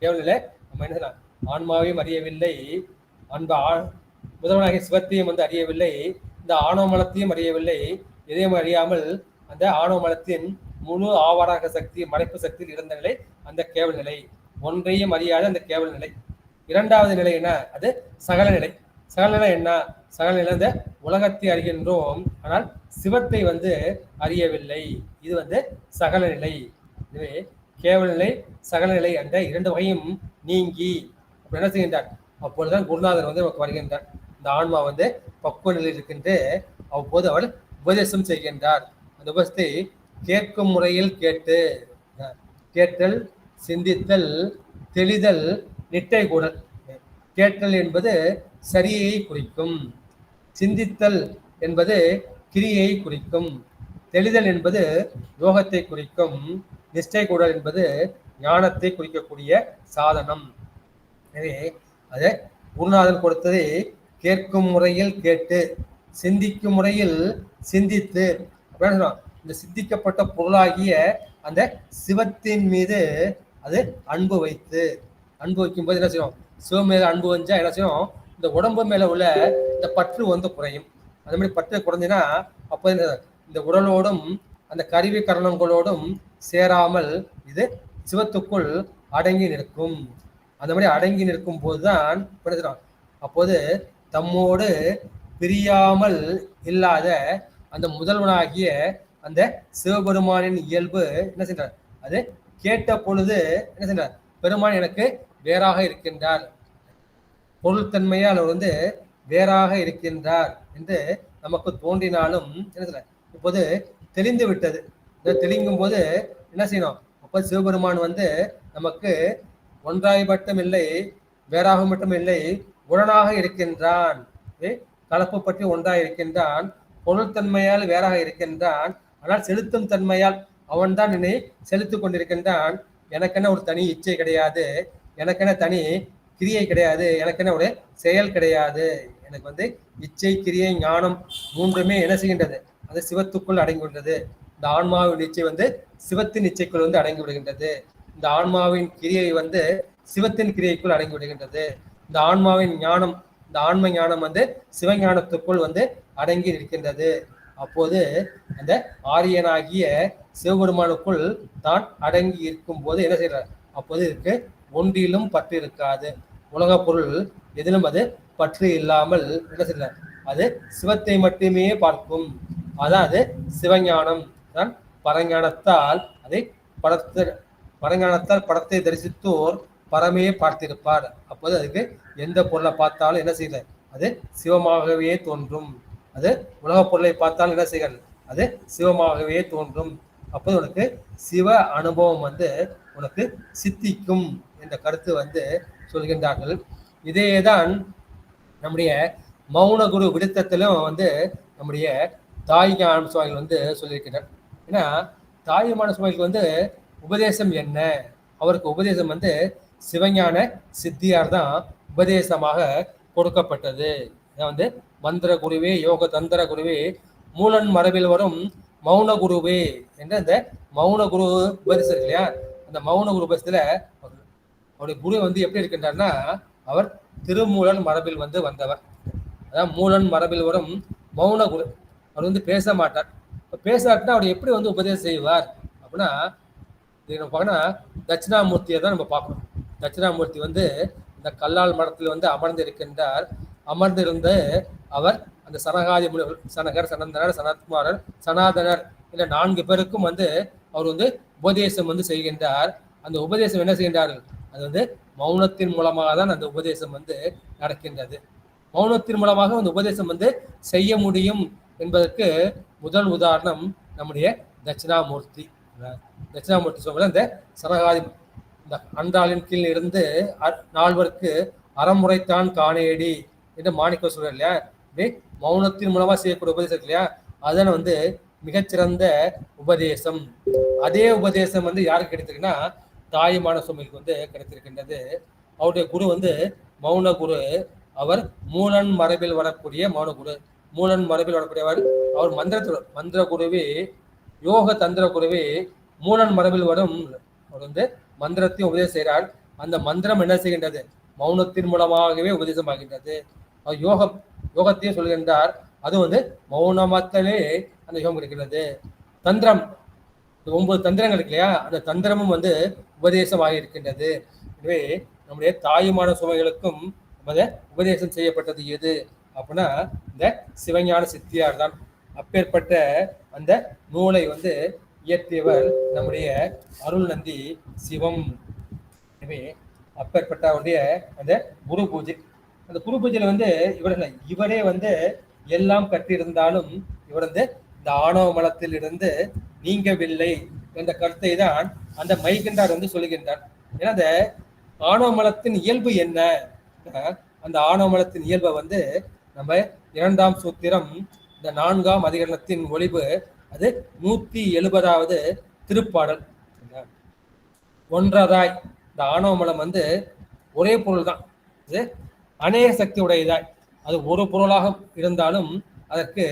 கேவல நிலை நம்ம என்ன சொல்லலாம், ஆன்மாவையும் அறியவில்லை, அன்பு முதல்வனாகிய சிவத்தையும் வந்து அறியவில்லை, இந்த ஆணவ மலத்தையும் அறியவில்லை, எதையும் அறியாமல் அந்த ஆணவ மலத்தின் முழு ஆவாராக சக்தி மறைப்பு சக்தியில் இருந்த நிலை அந்த கேவல நிலை. ஒன்றையும் அறியாத அந்த கேவல நிலை. இரண்டாவது நிலை என்ன, அது சகல நிலை. சகல நிலை என்ன, சகல நிலை இந்த உலகத்தை அறிகின்றோம், ஆனால் சிவத்தை வந்து அறியவில்லை. இது வந்து சகல நிலை. எனவே கேவல நிலை சகல நிலை அந்த இரண்டு வகையும் நீங்கி என்ன செய்கின்றார், அப்பொழுதுதான் குருநாதர் வந்து நமக்கு வருகின்றார். இந்த ஆன்மா வந்து பக்குவ நிலையில் இருக்கின்ற அவ்வப்போது அவள் உபதேசம் செய்கின்றார். அந்த உபதேசத்தை கேட்கும் முறையில் கேட்டு, கேட்டல், சிந்தித்தல், தெளிதல், நிட்டை கூடல். கேட்டல் என்பது சரியை குறிக்கும், சிந்தித்தல் என்பது கிரியை குறிக்கும், தெளிதல் என்பது யோகத்தை குறிக்கும், நிஷ்டை கூடல் என்பது ஞானத்தை குறிக்கக்கூடிய சாதனம். எனவே அதை குருநாதன் கொடுத்ததை கேட்கும் முறையில் கேட்டு, சிந்திக்கும் முறையில் சிந்தித்து, அப்படின்னு இந்த சிந்திக்கப்பட்ட பொருளாகிய அந்த சிவத்தின் மீது அது அன்பு வைத்து, அன்பு வைக்கும் போது என்ன செய்யும், சிவம் மேல அன்பு வஞ்சா என்ன செய்யும், இந்த உடம்பு மேல உள்ள இந்த பற்று வந்து குறையும். அந்த மாதிரி பற்று குறைஞ்சினா அப்போ இந்த உடலோடும் அந்த கருவி கரணங்களோடும் சேராமல் இது சிவத்துக்குள் அடங்கி நிற்கும். அந்த மாதிரி அடங்கி நிற்கும் போதுதான் அப்போது தம்மோடு பிரியாமல் இல்லாத அந்த முதல்வனாகிய அந்த சிவபெருமானின் இயல்பு என்ன செய்றார், அது கேட்ட பொழுது என்ன செய்றார், பெருமான் எனக்கு வேறாக இருக்கின்றார், பொருள்தன்மையால் அவர் வந்து வேறாக இருக்கின்றார் என்று நமக்கு தோன்றினாலும் என்ன செய்றார், இப்போது தெளிந்து விட்டது. தெளிங்கும் போது என்ன செய்யணும், அப்போ சிவபெருமான் வந்து நமக்கு ஒன்றாய் மட்டும் இல்லை, வேறாக மட்டும் இல்லை, உடனாக இருக்கின்றான். கலப்பு பற்றி ஒன்றாக இருக்கின்றான், பொருள்தன்மையால் வேறாக இருக்கின்றான், ஆனால் செலுத்தும் தன்மையால் அவன் தான் என்னை செலுத்திக் கொண்டிருக்கின்றான். எனக்கென்ன ஒரு தனி இச்சை கிடையாது, எனக்கென்ன தனி கிரியை கிடையாது, எனக்கென்ன ஒரு செயல் கிடையாது. எனக்கு வந்து இச்சை, கிரியை, ஞானம் மூன்றுமே என்ன செய்கின்றது, அது சிவத்துக்குள் அடங்கிவிட்டது. இந்த ஆன்மாவின் இச்சை வந்து சிவத்தின் இச்சைக்குள் வந்து அடங்கி விடுகின்றது. இந்த ஆன்மாவின் கிரியை வந்து சிவத்தின் கிரியைக்குள் அடங்கி விடுகின்றது. இந்த ஆன்மாவின் ஞானம், இந்த ஆன்ம ஞானம் வந்து சிவஞானத்துக்குள் வந்து அடங்கி இருக்கின்றது. அப்போது அந்த ஆரியனாகிய சிவபெருமானுக்குள் தான் அடங்கி இருக்கும் போது என்ன செய்யறார், அப்போது இருக்கு ஒன்றிலும் பற்று இருக்காது. உலக பொருள் எதிலும் அது பற்று இல்லாமல் என்ன செய்யற, அது சிவத்தை மட்டுமே பார்க்கும். அதாவது சிவஞானம் தான். பரஞானத்தால் அதை பரஞானத்தால் படத்தை தரிசித்தோர் பரமே பார்த்திருப்பார். அப்போது அதுக்கு எந்த பொருளை பார்த்தாலும் என்ன செய்யல, அது சிவமாகவே தோன்றும். அது உலக பொருளை பார்த்தாலும் என்ன செய்கிறது, அது சிவமாகவே தோன்றும். அப்போது உனக்கு சிவ அனுபவம் வந்து உனக்கு சித்திக்கும் என்ற கருத்து வந்து சொல்கின்றார்கள். இதேதான் நம்முடைய மௌன குரு விடுத்தத்திலும் வந்து நம்முடைய தாய்ஞான சுவாமிகள் வந்து சொல்லியிருக்கிறார். ஏன்னா தாய்மான சுவாமிகளுக்கு வந்து உபதேசம் என்ன, அவருக்கு உபதேசம் வந்து சிவஞான சித்தியார் தான் உபதேசமாக கொடுக்கப்பட்டது. வந்து மந்திர குருவே, யோக தந்திர குருவே, மூலன் மரபில் வரும் மௌன குருவே என்ற அந்த மௌன குரு உபதேசம் இருக்கு இல்லையா, அந்த மௌன குரு உபதேசத்துல அவருடைய குரு வந்து எப்படி இருக்கின்றார்னா, அவர் திருமூலன் மரபில் வந்து வந்தவர். அதான் மூலன் மரபில் வரும் மௌன குரு. அவர் வந்து பேச மாட்டார். பேசாட்டினா அவர் எப்படி வந்து உபதேசம் செய்வார் அப்படின்னா, நம்ம பார்க்கணும் தட்சிணாமூர்த்தியை தான் நம்ம பார்க்கணும். தட்சிணாமூர்த்தி வந்து இந்த கல்லால் மரத்தில் வந்து அமர்ந்து இருக்கின்றார். அமர்ந்திருந்து அவர் அந்த சனகாதி முனிவர், சனகர், சனந்தனர், சனத்குமாரர், சனாதனர் இந்த 4 பேருக்கும் வந்து அவர் வந்து உபதேசம் வந்து செய்கின்றார். அந்த உபதேசம் என்ன செய்கின்றார்கள், அது வந்து மௌனத்தின் மூலமாக தான் அந்த உபதேசம் வந்து நடக்கின்றது. மௌனத்தின் மூலமாக அந்த உபதேசம் வந்து செய்ய முடியும் என்பதற்கு முதல் உதாரணம் நம்முடைய தட்சிணாமூர்த்தி. தட்சிணாமூர்த்தி சொல்வது இந்த சனகாதி இந்த அன்றாளின் கீழ் இருந்து நால்வருக்கு அறமுறைத்தான் காணேடி என்று மாணிக்க சொல்றார் இல்லையா. மௌனத்தின் மூலமா செய்யக்கூடிய உபதேசம் இருக்கு இல்லையா, அதுதான் வந்து மிகச்சிறந்த உபதேசம். அதே உபதேசம் வந்து யாருக்கு கிடைத்திருக்குன்னா தாயுமான சுவாமிக்கு வந்து கிடைத்திருக்கின்றது. அவருடைய குரு வந்து மௌன குரு. அவர் மூலன் மரபில் வரக்கூடிய மௌன குரு. மூலன் மரபில் வரக்கூடியவர். அவர் மந்திர குருவே, யோக தந்திர குருவே மூலன் மரபில் வரும். அவர் வந்து மந்திரத்தையும் உபதேசம் செய்கிறார். அந்த மந்திரம் என்ன செய்கின்றது? மௌனத்தின் மூலமாகவே உபதேசமாகின்றது. யோகத்தையும் சொல்கின்றார். அது வந்து மௌனமாத்தலே அந்த யோகம் இருக்கிறது. தந்திரம் 9 தந்திரங்கள் இருக்கு இல்லையா, அந்த தந்திரமும் வந்து உபதேசமாக இருக்கின்றது. எனவே நம்முடைய தாயுமான சுமைகளுக்கும் உபதேசம் செய்யப்பட்டது எது அப்படின்னா இந்த சிவஞான சித்தியார் தான். அப்பேற்பட்ட அந்த நூலை வந்து இயற்றியவர் நம்முடைய அருள் நந்தி சிவம். எனவே அப்பேற்பட்ட அவருடைய அந்த குரு பூஜை, அந்த குரு பூஜையில வந்து இவரே வந்து எல்லாம் கற்றிருந்தாலும் இவர் வந்து இந்த ஆணவ மலத்தில் இருந்து நீங்கவில்லை என்ற கருத்தை தான் அந்த மைகண்டார் வந்து சொல்லுகின்றார். ஏன்னா அந்த ஆணவ மலத்தின் இயல்பு என்ன? அந்த ஆணவ மலத்தின் இயல்பை வந்து நம்ம 2ஆம் சூத்திரம் இந்த 4ஆம் அதிகரணத்தின் ஒளிவு அது 170வது திருப்பாடல். ஒன்றதாய் இந்த ஆணவ மலம் வந்து ஒரே பொருள் தான், இது அநேக சக்தி உடையதாய். அது ஒரு பொருளாக இருந்தாலும் அதற்கு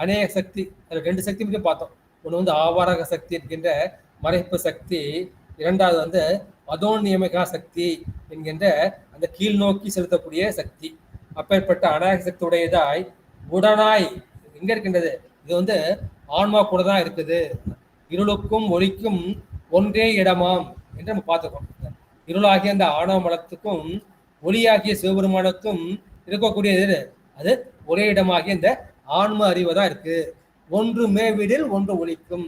அநேக சக்தி, அது 2 சக்தி மட்டும் பார்த்தோம். ஒன்று வந்து ஆவாரக சக்தி என்கின்ற மறைப்பு சக்தி, இரண்டாவது வந்து அதோநியமிகா சக்தி என்கின்ற அந்த கீழ் நோக்கி செலுத்தக்கூடிய சக்தி. அப்பேற்பட்ட அநேக சக்தி உடையதாய் உடனாய் எங்க இருக்கின்றது? இது வந்து ஆன்மா கூட தான் இருக்குது. இருளுக்கும் ஒளிக்கும் ஒன்றே இடமாம் என்று நம்ம பார்த்துக்கோம். இருளாகிய அந்த ஆணவ மலத்துக்கும் ஒளியாகிய சிவபெருமானுக்கும் இருக்கக்கூடியது அது ஒரே இடமாகிய இந்த ஆன்ம அறிவுதான் இருக்கு. ஒன்று மேவிடில் ஒன்று ஒளிக்கும்.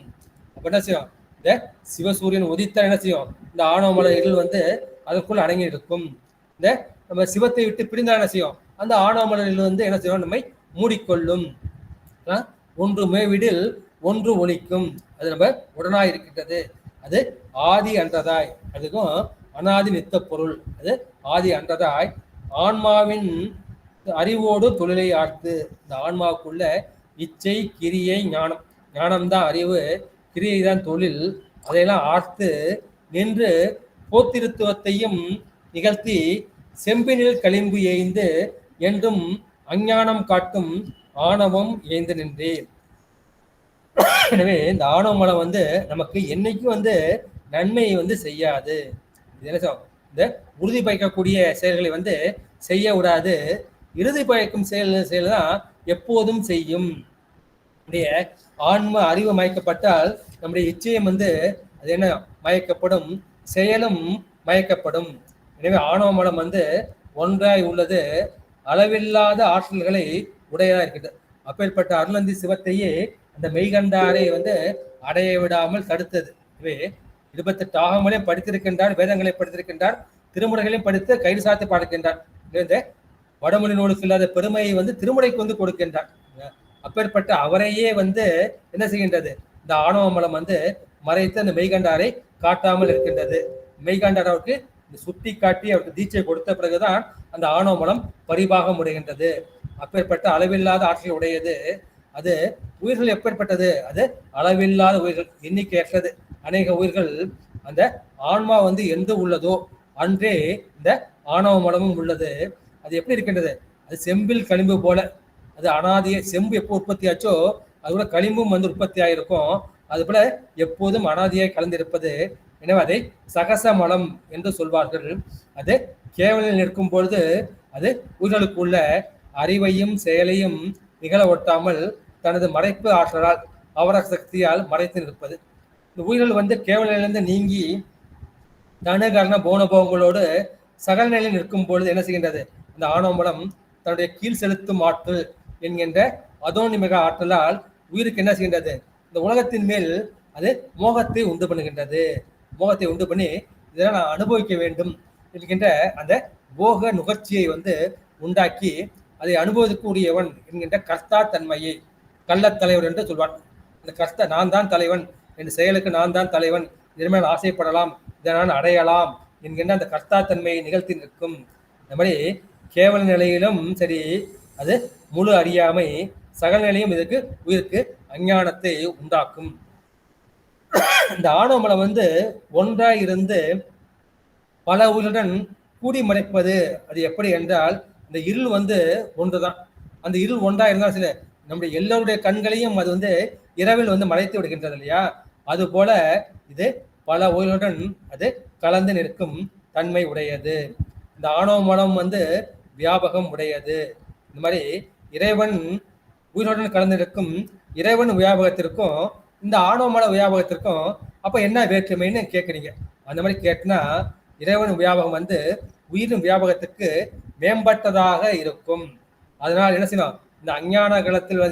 அப்ப என்ன செய்யும்? இந்த சிவசூரியன் உதித்தா என்ன செய்யும்? இந்த ஆணவ மல இருள் வந்து அதற்குள் அடங்கி இருக்கும். இந்த நம்ம சிவத்தை விட்டு பிரிந்தா என்ன செய்யும்? அந்த ஆணவ மலரில் வந்து என்ன செய்யும்? நம்மை மூடிக்கொள்ளும். ஒன்று மேவிடில் ஒன்று ஒளிக்கும். அது நம்ம உடனாய் இருக்கின்றது. அது ஆதி அன்றதாய், அதுக்கும் அனாதி நித்த பொருள். அது ஆதி அன்றதாய் ஆன்மாவின் அறிவோடு தொழிலை ஆர்த்து. இந்த ஆன்மாவுக்குள்ள இச்சை, கிரியை, ஞானம். ஞானம்தான் அறிவு, கிரியை தான் தொழில். அதையெல்லாம் ஆர்த்து நின்று போத்திருத்துவத்தையும் நிகழ்த்தி செம்பினில் களிம்பு ஏய்ந்து என்றும் அஞ்ஞானம் காட்டும் ஆணவம் ஏய்ந்து நின்றேன். எனவே இந்த ஆணவ மலம் வந்து நமக்கு என்னைக்கும் வந்து நன்மையை வந்து செய்யாது. இந்த உறுதி பயக்கக்கூடிய செயல்களை வந்து செய்ய விடாது. இறுதி பயக்கும் செயல் தான் எப்போதும் செய்யும். நம்முடைய ஆன்ம அறிவு மயக்கப்பட்டால் நம்முடைய இச்சையம் வந்து அது என்ன மயக்கப்படும், செயலும் மயக்கப்படும். எனவே ஆணவ மலம் வந்து ஒன்றாய் உள்ளது, அளவில்லாத ஆற்றல்களை உடையதா இருக்கிறது. அப்பேற்பட்ட அருளந்தி சிவத்தையே அந்த மெய்கண்டாரை வந்து அடைய விடாமல் தடுத்தது. எனவே 28 ஆகங்களையும் படித்திருக்கின்றார், வேதங்களை படித்திருக்கின்றார், திருமுறைகளையும் படித்து கைது சாத்தி பாடுகின்றார். இந்த வடமொழி நூலுக்கு இல்லாத பெருமையை வந்து திருமுறைக்கு வந்து கொடுக்கின்றார். அப்பேற்பட்ட அவரையே வந்து என்ன செய்கின்றது? இந்த ஆணவ மலம் வந்து மறைத்து அந்த மெய்கண்டாரை காட்டாமல் இருக்கின்றது. மெய்கண்டார் அவருக்கு சுட்டி காட்டி அவருக்கு தீட்சை கொடுத்த பிறகுதான் அந்த ஆணவ மலம் பரிபாக முடிகின்றது. அப்பேற்பட்ட அளவில்லாத ஆற்றல் உடையது. அது உயிர்கள் எப்பேற்பட்டது? அது அளவில்லாத உயிர்கள், எண்ணிக்கையற்றது. அநேக உயிர்கள். அந்த ஆன்மா வந்து எந்த உள்ளதோ அன்றே இந்த ஆணவ மலமும் உள்ளது. அது எப்படி இருக்கின்றது? அது செம்பில் களிம்பு போல. அது அனாதிய செம்பு எப்போ உற்பத்தி ஆச்சோ அது கூட களிம்பும் வந்து உற்பத்தி ஆகிருக்கும். அது போல எப்போதும் அனாதியாய் கலந்திருப்பது. எனவே அதை சகச மலம் என்று சொல்வார்கள். அது கேவலில் நிற்கும் பொழுது அது உயிர்களுக்குள்ள அறிவையும் செயலையும் நிகழ ஒட்டாமல் தனது மறைப்பு ஆற்றலால் அவர சக்தியால் மறைத்து நிற்பது. இந்த உயிர்கள் வந்து கேவலிலிருந்து நீங்கி தனுகரண போனபோகங்களோடு சகல நிலையில் நிற்கும் பொழுது என்ன செய்கின்றது? இந்த ஆணவ மலம் தன்னுடைய கீழ் செலுத்தும் ஆற்றல் என்கின்ற அதோனிமிக ஆற்றலால் உயிருக்கு என்ன செய்கின்றது? இந்த உலகத்தின் மேல் அது மோகத்தை உண்டு பண்ணுகின்றது. மோகத்தை உண்டு பண்ணி இதெல்லாம் நான் அனுபவிக்க வேண்டும் என்கின்ற அந்த போக நுகர்ச்சியை வந்து உண்டாக்கி அதை அனுபவிக்கக்கூடியவன் என்கின்ற கர்த்தா தன்மையை கள்ளத்தலைவர் என்று சொல்வார். இந்த கர்த்த நான் தான் தலைவன், என் செயலுக்கு நான் தான் தலைவன், இதனால் ஆசைப்படலாம், இதை நான் அடையலாம் என்கின்ற அந்த கர்த்தா தன்மையை நிகழ்த்தி நிற்கும். இந்த மாதிரி கேவல நிலையிலும் சரி, அது முழு அறியாமை, சகல நிலையும் இதற்கு உயிருக்கு அஞ்ஞானத்தை உண்டாக்கும். இந்த ஆணவ மலம் ஒன்றாய் இருந்து பல உயிருடன் கூடி மறைப்பது. அது எப்படி என்றால், இந்த இருள் ஒன்றுதான். அந்த இருள் ஒன்றா இருந்தால் சில நம்முடைய எல்லோருடைய கண்களையும் அது இரவில் மறைத்து விடுகின்றது இல்லையா? அது போல இது பல உயிருடன் அது கலந்து நிற்கும் தன்மை உடையது. இந்த ஆணவ மலம் வியாபகம் உடையது. இந்த மாதிரி இறைவன் உயிருடன் கலந்து நிற்கும் இறைவன் வியாபகத்திற்கும் இந்த ஆணவ மல வியாபகத்திற்கும் அப்ப என்ன வேற்றுமைன்னு கேட்குறீங்க. அந்த மாதிரி கேட்டுனா, இறைவன் வியாபகம் உயிரின் வியாபகத்துக்கு மேம்பட்டதாக இருக்கும். அதனால் என்ன செய்யணும், இந்த அஞ்ஞான காலத்தில்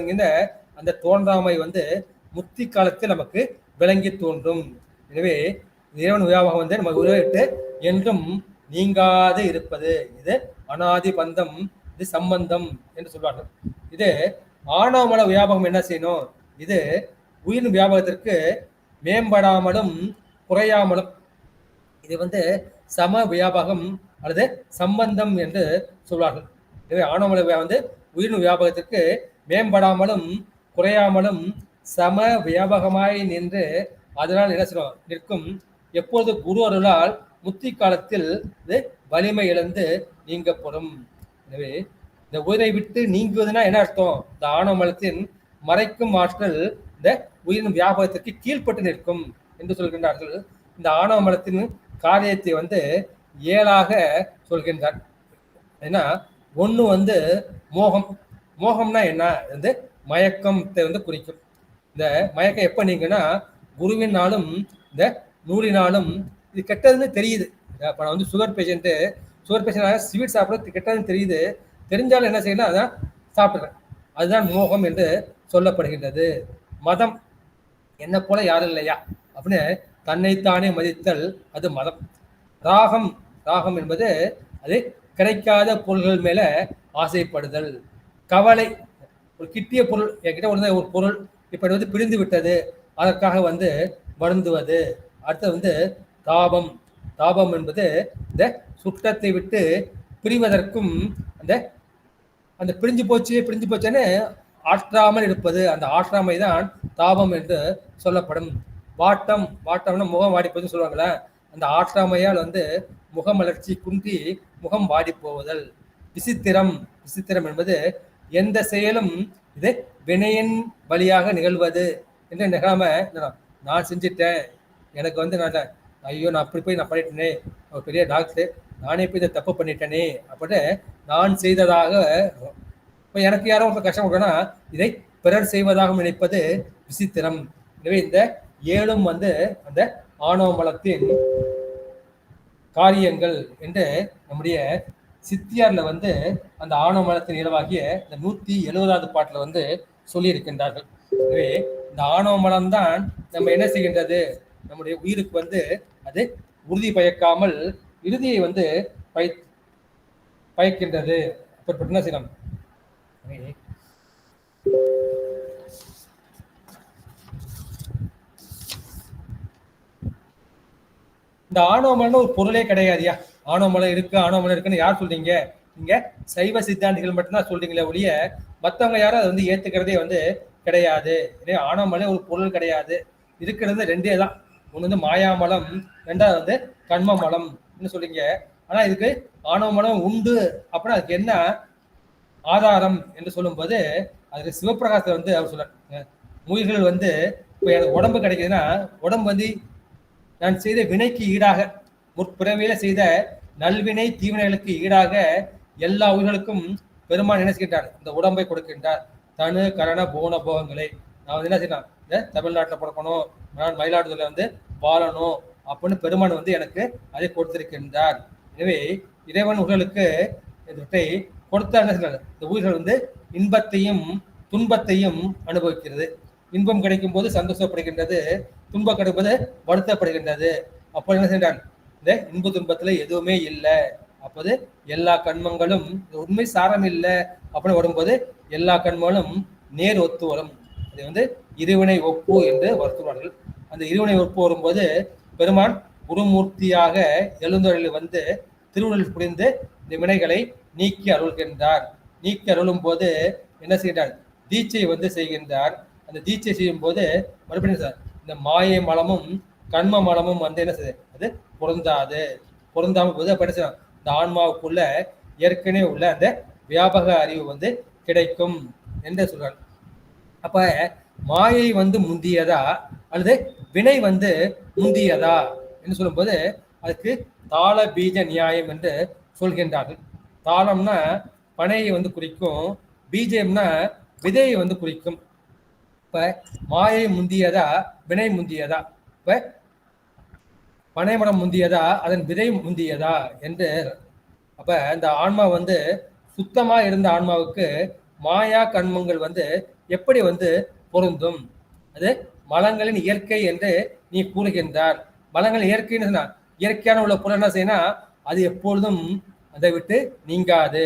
அந்த தோன்றாமை முத்தி காலத்தில் நமக்கு விளங்கி தோன்றும். எனவே இறைவன் வியாபகம் நம்ம உருவிட்டு என்றும் நீங்காது இருப்பது. இது அனாதி பந்தம், இது சம்பந்தம் என்று சொல்வார்கள். இது ஆணவ மல வியாபகம் என்ன செய்யணும், இது உயிரின் வியாபகத்திற்கு மேம்படாமலும் குறையாமலும், இது சம வியாபகம் அல்லது சம்பந்தம் என்று சொல்வார்கள். எனவே ஆணவ மல உயிரின் வியாபகத்திற்கு மேம்படாமலும் குறையாமலும் சம வியாபகமாய் நின்று அதனால் என்ன செய்யணும் நிற்கும். எப்பொழுது குரு அருளால் முத்தி காலத்தில் இது வலிமை இழந்து நீங்கப்படும். எனவே இந்த உயிரை விட்டு நீங்குவதுனா என்ன அர்த்தம், இந்த ஆணவ மலத்தின் மறைக்கும் ஆற்றல் இந்த உயிரின் வியாபகத்திற்கு கீழ்பட்டு நிற்கும் என்று சொல்கின்றார்கள். இந்த ஆணவ மலத்தின் காரியத்தை 7ஆக சொல்கின்றார். ஏன்னா ஒன்று மோகம். மோகம்னா என்ன, மயக்கத்தை குறிக்கும். இந்த மயக்கம் எப்ப நீங்கன்னா, குருவினாலும் இந்த நூலினாலும் இது கெட்டதுன்னு தெரியுது. இப்போ நான் சுகர் பேஷண்ட் ஸ்வீட் சாப்பிட்றது கெட்டதுன்னு தெரியுது, தெரிஞ்சாலும் என்ன செய்யணும், அதான் சாப்பிட்றேன். அதுதான் மோகம் என்று சொல்லப்படுகின்றது. மதம், என்ன போல யாரும் இல்லையா அப்படின்னு தன்னைத்தானே மதித்தல், அது மதம். ராகம், ராகம் என்பது அது கிடைக்காத பொருள்கள் மேல ஆசைப்படுதல். கவலை, ஒரு கிட்டிய பொருள் என்கிட்ட ஒரு பொருள் இப்ப பிரிந்து விட்டது, அதற்காக வருந்துவது. அடுத்து தாபம். தாபம் என்பது இந்த சுற்றத்தை விட்டு பிரிவதற்கும் அந்த பிரிஞ்சு போச்சுன்னு ஆற்றாமல் இருப்பது, அந்த ஆற்றாமை தான் தாபம் என்று சொல்லப்படும். வாட்டம், வாட்டம்னா முகம் வாடிப்பதுன்னு சொல்லுவாங்களே, அந்த ஆற்றாமையால் முகமலர்ச்சி குன்றி முகம் வாடி போவதல். விசித்திரம், விசித்திரம் என்பது எந்த செயலும் இது வினையின் வழியாக நிகழ்வது என்று நிகழாம, நான் செஞ்சிட்டேன், எனக்கு நான் ஐயோ நான் அப்படி போய் நான் பண்ணிட்டேனே, ஒரு பெரிய டாக்டர், நானே போய் இதை தப்பு பண்ணிட்டேனே அப்படின்னு நான் செய்ததாக. இப்போ எனக்கு யாரோ ஒரு கஷ்டம் கொடுக்கனா இதை பிறர் செய்வதாக நினைப்பது விசித்திரம். எனவே இந்த 7ம் அந்த ஆணவ மலத்தின் காரியங்கள் என்று நம்முடைய சித்தியார்ல அந்த ஆணவ மலத்தின் இலவாகிய இந்த 170வது பாட்டுல சொல்லியிருக்கின்றார்கள். எனவே இந்த ஆணவ மலம் தான் நம்ம என்ன செய்கின்றது, நம்முடைய உயிருக்கு அது உறுதி பயக்காமல் இறுதியை பயக்கின்றது. அப்படிப்பட்ட என்ன செய்யலாம், இந்த ஆணவமலம் ஒரு பொருளே கிடையாதுயா. ஆணவமலம் இருக்கு, ஆணவமலம் இருக்குன்னு யார் சொல்றீங்க? நீங்க சைவ சித்தாந்திகள் மட்டும்தான் சொல்றீங்களே ஒழிய மற்றவங்க யாரும் அதை ஏத்துக்கிறதே கிடையாது. இதே ஆணவமலம் ஒரு பொருள் கிடையாது. இருக்கிறது 2 தான். ஒன்று மாயாமலம், 2வது கண்மமலம் சொல்றீங்க. ஆனா இதுக்கு ஆணவமலம் உண்டு அப்படின்னா அதுக்கு என்ன ஆதாரம் என்று சொல்லும்போது, அதுக்கு சிவபிரகாசத்தை அவர் சொல்ற, உயிர்கள் இப்போ எனக்கு உடம்பு கிடைக்குதுன்னா, உடம்பு நான் செய்த வினைக்கு ஈடாக, முற்பிறவியில செய்த நல்வினை தீவினைகளுக்கு ஈடாக எல்லா உயிர்களுக்கும் பெருமான் என்ன செய்கின்றார், இந்த உடம்பை கொடுக்கின்றார். தனு கரண போன போகங்களை நான் என்ன செய்யலாம், இந்த தமிழ்நாட்டில் பிறக்கணும், நான் மயிலாடுதுறையில வாழணும் அப்படின்னு பெருமான் எனக்கு அதை கொடுத்திருக்கின்றார். எனவே இறைவன் உயிர்களுக்கு இதை கொடுத்த என்ன செய்யறாரு, இந்த உயிர்கள் இன்பத்தையும் துன்பத்தையும் அனுபவிக்கிறது. இன்பம் கிடைக்கும் போது சந்தோஷப்படுகின்றது, துன்பம் கிடைப்பது வருத்தப்படுகின்றது. அப்போ என்ன செய்யறான், இந்த இன்ப துன்பத்துல எதுவுமே இல்லை. அப்போது எல்லா கண்மங்களும் உண்மை சாரம் இல்லை அப்படின்னு வரும்போது எல்லா கண்மங்களும் நேர் ஒத்து வரும். அது வந்து இருவினை ஒப்பு என்று வருத்துவார்கள். அந்த இருவினை ஒப்பு வரும்போது பெருமான் குருமூர்த்தியாக எழுந்தருளில் வந்து திருவுருள் புரிந்து இந்த வினைகளை நீக்கி அருள்கின்றார். நீக்கி அருளும் போது என்ன செய்கிறார்? தீட்சை வந்து செய்கின்றார். அந்த தீட்சை செய்யும் போது மறுபடியும் இந்த மாயை மலமும் கண்ம மலமும் வந்து என்ன செய்யுது? அது பொருந்தாது. பொருந்தாமல் போது அப்ப இந்த ஆன்மாவுக்குள்ள ஏற்கனவே உள்ள அந்த வியாபக அறிவு வந்து கிடைக்கும் என்று சொல்றாங்க. அப்ப மாயை வந்து முந்தியதா அல்லது வினை வந்து முந்தியதா என்று சொல்லும்போது அதுக்கு தாள பீஜ நியாயம் என்று சொல்கின்றார்கள். தாளம்னா பனையை வந்து குறிக்கும், பீஜம்னா விதையை வந்து குறிக்கும். இப்ப மாயை முந்தியதா வினை முந்தியதா? இப்ப பனைமரம் முந்தியதா அதன் விதை முந்தியதா என்று. அப்ப இந்த ஆன்மா வந்து சுத்தமா இருந்த ஆன்மாவுக்கு மாயா கண்மங்கள் வந்து எப்படி வந்து பொருந்தும்? அது மலங்களின் இயற்கை என்று நீ கூறுகின்றார். மலங்கள் இயற்கைன்னு சொன்னா இயற்கையான உள்ள பொருள் என்ன செய்யணும்? அது எப்பொழுதும் அதை விட்டு நீங்காது.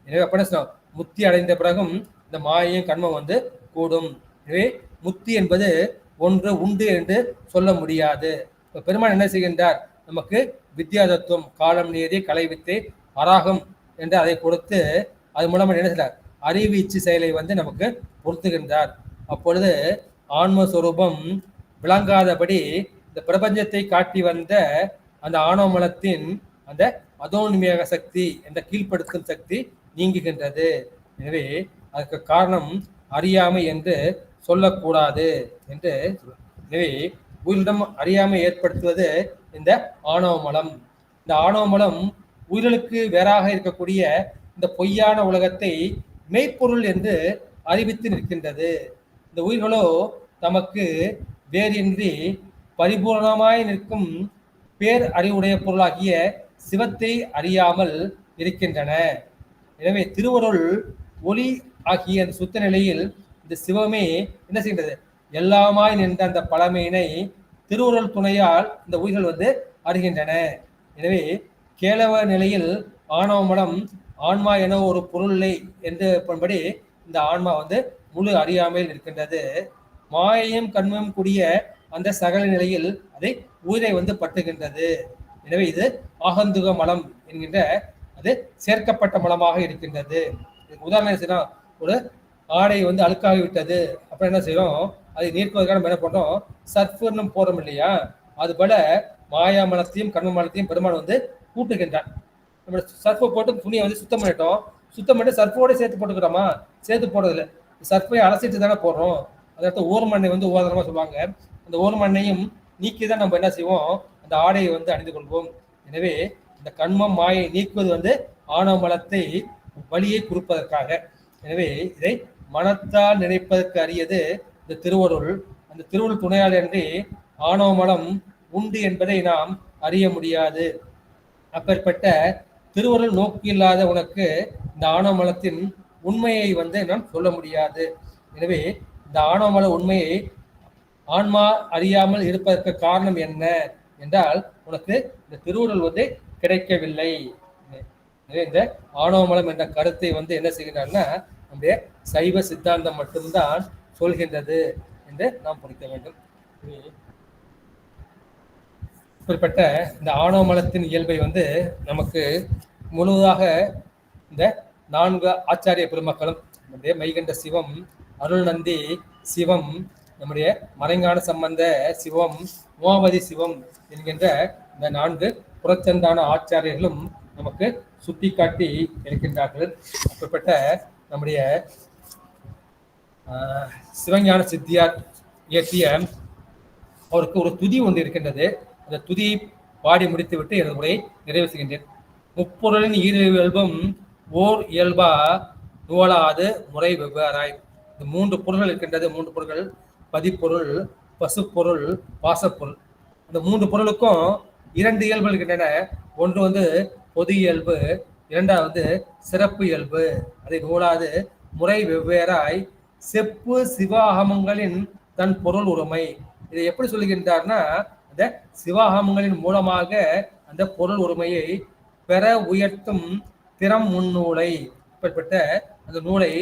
எனவே அப்ப என்ன சொன்னோம்? முத்தி அடைந்த பிறகும் இந்த மாயையும் கண்மம் வந்து கூடும். எனவே முத்தி என்பது ஒன்று உண்டு என்று சொல்ல முடியாது. இப்ப பெருமான் என்ன செய்கின்றார்? நமக்கு வித்யா தத்துவம், காலம் நீதி, கலை வித்தை, அராகம் என்று அதை கொடுத்து அது மூலமா என்ன செய்றார்? அறிவீச்சு செயலை வந்து நமக்கு பொருத்துகின்றார். அப்பொழுது ஆன்மஸ்வரூபம் விளங்காதபடி இந்த பிரபஞ்சத்தை காட்டி வந்த அந்த ஆணவ மலத்தின் அந்த அதோன்மியக சக்தி என்ற கீழ்ப்படுத்தும் சக்தி நீங்குகின்றது. எனவே அதுக்கு காரணம் அறியாமை என்று சொல்லக்கூடாது என்று. எனவே உயிரிடம் அறியாமை ஏற்படுத்துவது இந்த ஆணவ மலம். இந்த ஆணவ மலம் உயிர்களுக்கு வேறாக இருக்கக்கூடிய இந்த பொய்யான உலகத்தை மெய்ப்பொருள் என்று அறிவித்து நிற்கின்றது. இந்த உயிர்களோ தமக்கு வேறின்றி பரிபூர்ணமாய் நிற்கும் பேர் அறிவுடைய பொருளாகிய சிவத்தை அறியாமல் இருக்கின்றன. எனவே திருவருள் ஒளி ஆகிய அந்த சுத்த நிலையில் இந்த சிவமே என்ன செய்கின்றது? எல்லாமாய் நின்ற அந்த பழமையினை திருவுருள் துணையால் இந்த உயிர்கள் வந்து அறிகின்றன. எனவே கேளவ நிலையில் ஆணவ மலம் ஆன்மா என ஒரு பொருளை என்று படி இந்த ஆன்மா வந்து முழு அறியாமையில் இருக்கின்றது. மாயையும் கண்மையும் கூடிய அந்த சகல நிலையில் அதை உயிரை வந்து பட்டுகின்றது. எனவே இது ஆகந்துக மலம் என்கின்ற அது சேர்க்கப்பட்ட மலமாக இருக்கின்றது. உதாரணம் செய்யணும், ஒரு ஆடை வந்து அழுக்காகி விட்டது அப்புறம் என்ன செய்யறோம்? அதை நீக்குவதற்கான என்ன பண்றோம்? சர்ஃப்னு போறோம் இல்லையா? அது போல மாயா மலத்தையும் கண்ம மலத்தையும் பெருமாள் வந்து கூட்டுகின்றான். நம்ம சர்ஃபை போட்டு துணியை வந்து சுத்தம் பண்ணிட்டோம், சுத்தம் பண்ணி சர்ஃபோட சேர்த்து போட்டுக்கிறோமா? சேர்த்து போடுறதில்ல, சர்ஃபை அலசிட்டு தானே போடுறோம். அதற்கு ஓர்மண்ணை வந்து உதாரணமா சொல்லுவாங்க. அந்த ஓர்மண்ணையும் நீக்கி தான் நம்ம என்ன செய்வோம்? அந்த ஆடையை வந்து அணிந்து கொள்வோம். எனவே இந்த கண்மம் மாயை நீக்குவது வந்து ஆணவ மலத்தை வழியை குறிப்பதற்காக. எனவே இதை மனத்தால் நினைப்பதற்கு அறியது இந்த திருவருள். அந்த திருவருள் துணையால் அன்றி ஆணவ மலம் உண்டு என்பதை நாம் அறிய முடியாது. அப்பேற்பட்ட திருவருள் நோக்கு இல்லாத உனக்கு இந்த ஆணவ மலத்தின் உண்மையை வந்து நாம் சொல்ல முடியாது. எனவே இந்த ஆணவ மல உண்மையை ஆன்மா அறியாமல் இருப்பதற்கு காரணம் என்ன என்றால் உனக்கு இந்த திருவுருள் வந்து கிடைக்கவில்லை. எனவே இந்த ஆணவ மலம் என்ற கருத்தை வந்து என்ன செய்கிறார்னா நம்முடைய சைவ சித்தாந்தம் மட்டும்தான் சொல்கின்றது என்று நாம் புரிக்க வேண்டும். குறிப்பிட்ட இந்த ஆணவ மலத்தின் இயல்பை வந்து நமக்கு முழுவதாக இந்த 4 ஆச்சாரிய பெருமக்களும் நம்முடைய மெய்கண்ட சிவம், அருள் நந்தி சிவம், நம்முடைய மறைஞான சம்பந்த சிவம், உமாபதி சிவம் என்கின்ற இந்த 4 புறச்சந்தான ஆச்சாரியர்களும் நமக்கு சுட்டி காட்டி இருக்கின்றார்கள். அப்படிப்பட்ட நம்முடைய சிவஞான சித்தியார் இயற்றிய அவருக்கு ஒரு துதி ஒன்று இருக்கின்றது. அந்த துதியை பாடி முடித்துவிட்டு எனது உரையை நிறைவு செய்கின்றேன். முப்பொருளின் இயல்பும் ஓர் இயல்பா நுவலாது முறை வெவ்வேறாய். இந்த 3 பொருள்கள் இருக்கின்றது. 3 பொருள்கள் பதிப்பொருள், பசுப்பொருள், பாசப்பொருள். இந்த 3 பொருளுக்கும் 2 இயல்புகள் இருக்கின்றன. ஒன்று வந்து பொது இயல்பு, இரண்டாவது சிறப்பு இயல்பு. அதை நூலாது முறை வெவ்வேறாய் செப்பு சிவாகமங்களின் தன் பொருள் உரிமை. இதை எப்படி சொல்லுகின்றார்னா அந்த சிவாகமங்களின் மூலமாக அந்த பொருள் உரிமையை பெற உயர்த்தும் திறம் முன்னூலை. இப்படிப்பட்ட அந்த நூலை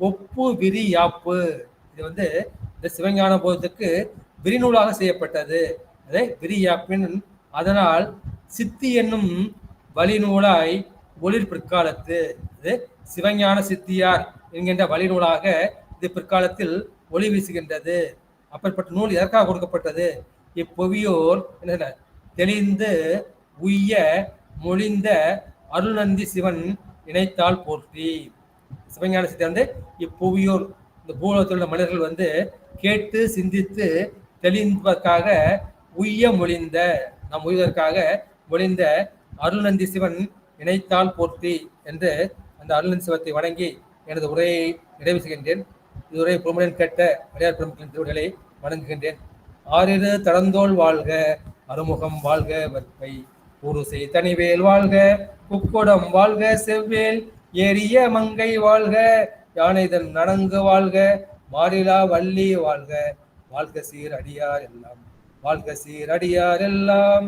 ஒப்பு விரி யாப்பு. இது வந்து இந்த சிவஞான போதத்துக்கு விரிநூலாக செய்யப்பட்டது. அதை விரியாப்பின் அதனால் சித்தி என்னும் வழிநூலாய் ஒளிர் பிற்காலத்து இது சிவஞான சித்தியார் என்கின்ற வழிநூலாக இது பிற்காலத்தில் ஒளி வீசுகின்றது. அப்படிப்பட்ட நூல் எதற்காக கொடுக்கப்பட்டது? இப்புவியோர் என்ன தெளிந்து உய்ய மொழிந்த அருள்நந்தி சிவன் இணைத்தால் போற்றி. சிவஞான சித்தி வந்து இப்புவியோர் இந்த பூலோகத்தில் உள்ள மனிதர்கள் வந்து கேட்டு சிந்தித்து தெளிவதற்காக உய்ய மொழிந்த நாம் உய்வதற்காக மொழிந்த அருள்நந்தி சிவன் இணைத்தால் போற்றி என்று அந்த அருள்நந்தி சிவத்தை வணங்கி எனது உரையை நிறைவு செய்கின்றேன். இதுவரை பொறுமுடன் கேட்ட அடியார் பெருமக்களின் திருவுரைகளை வணங்குகின்றேன். ஆறிரு தடந்தோள் வாழ்க, அறுமுகம் வாழ்க, வெற்பை உருசை தனிவேல் வாழ்க, குக்குடம் வாழ்க, செவ்வேல் ஏரிய மங்கை வாழ்க, யானைதன் நடங்கு வாழ்க, மாறிலா வள்ளி வாழ்க, வாழ்க சீர் அடியார் எல்லாம், வாழ்க சீர் அடியார் எல்லாம்.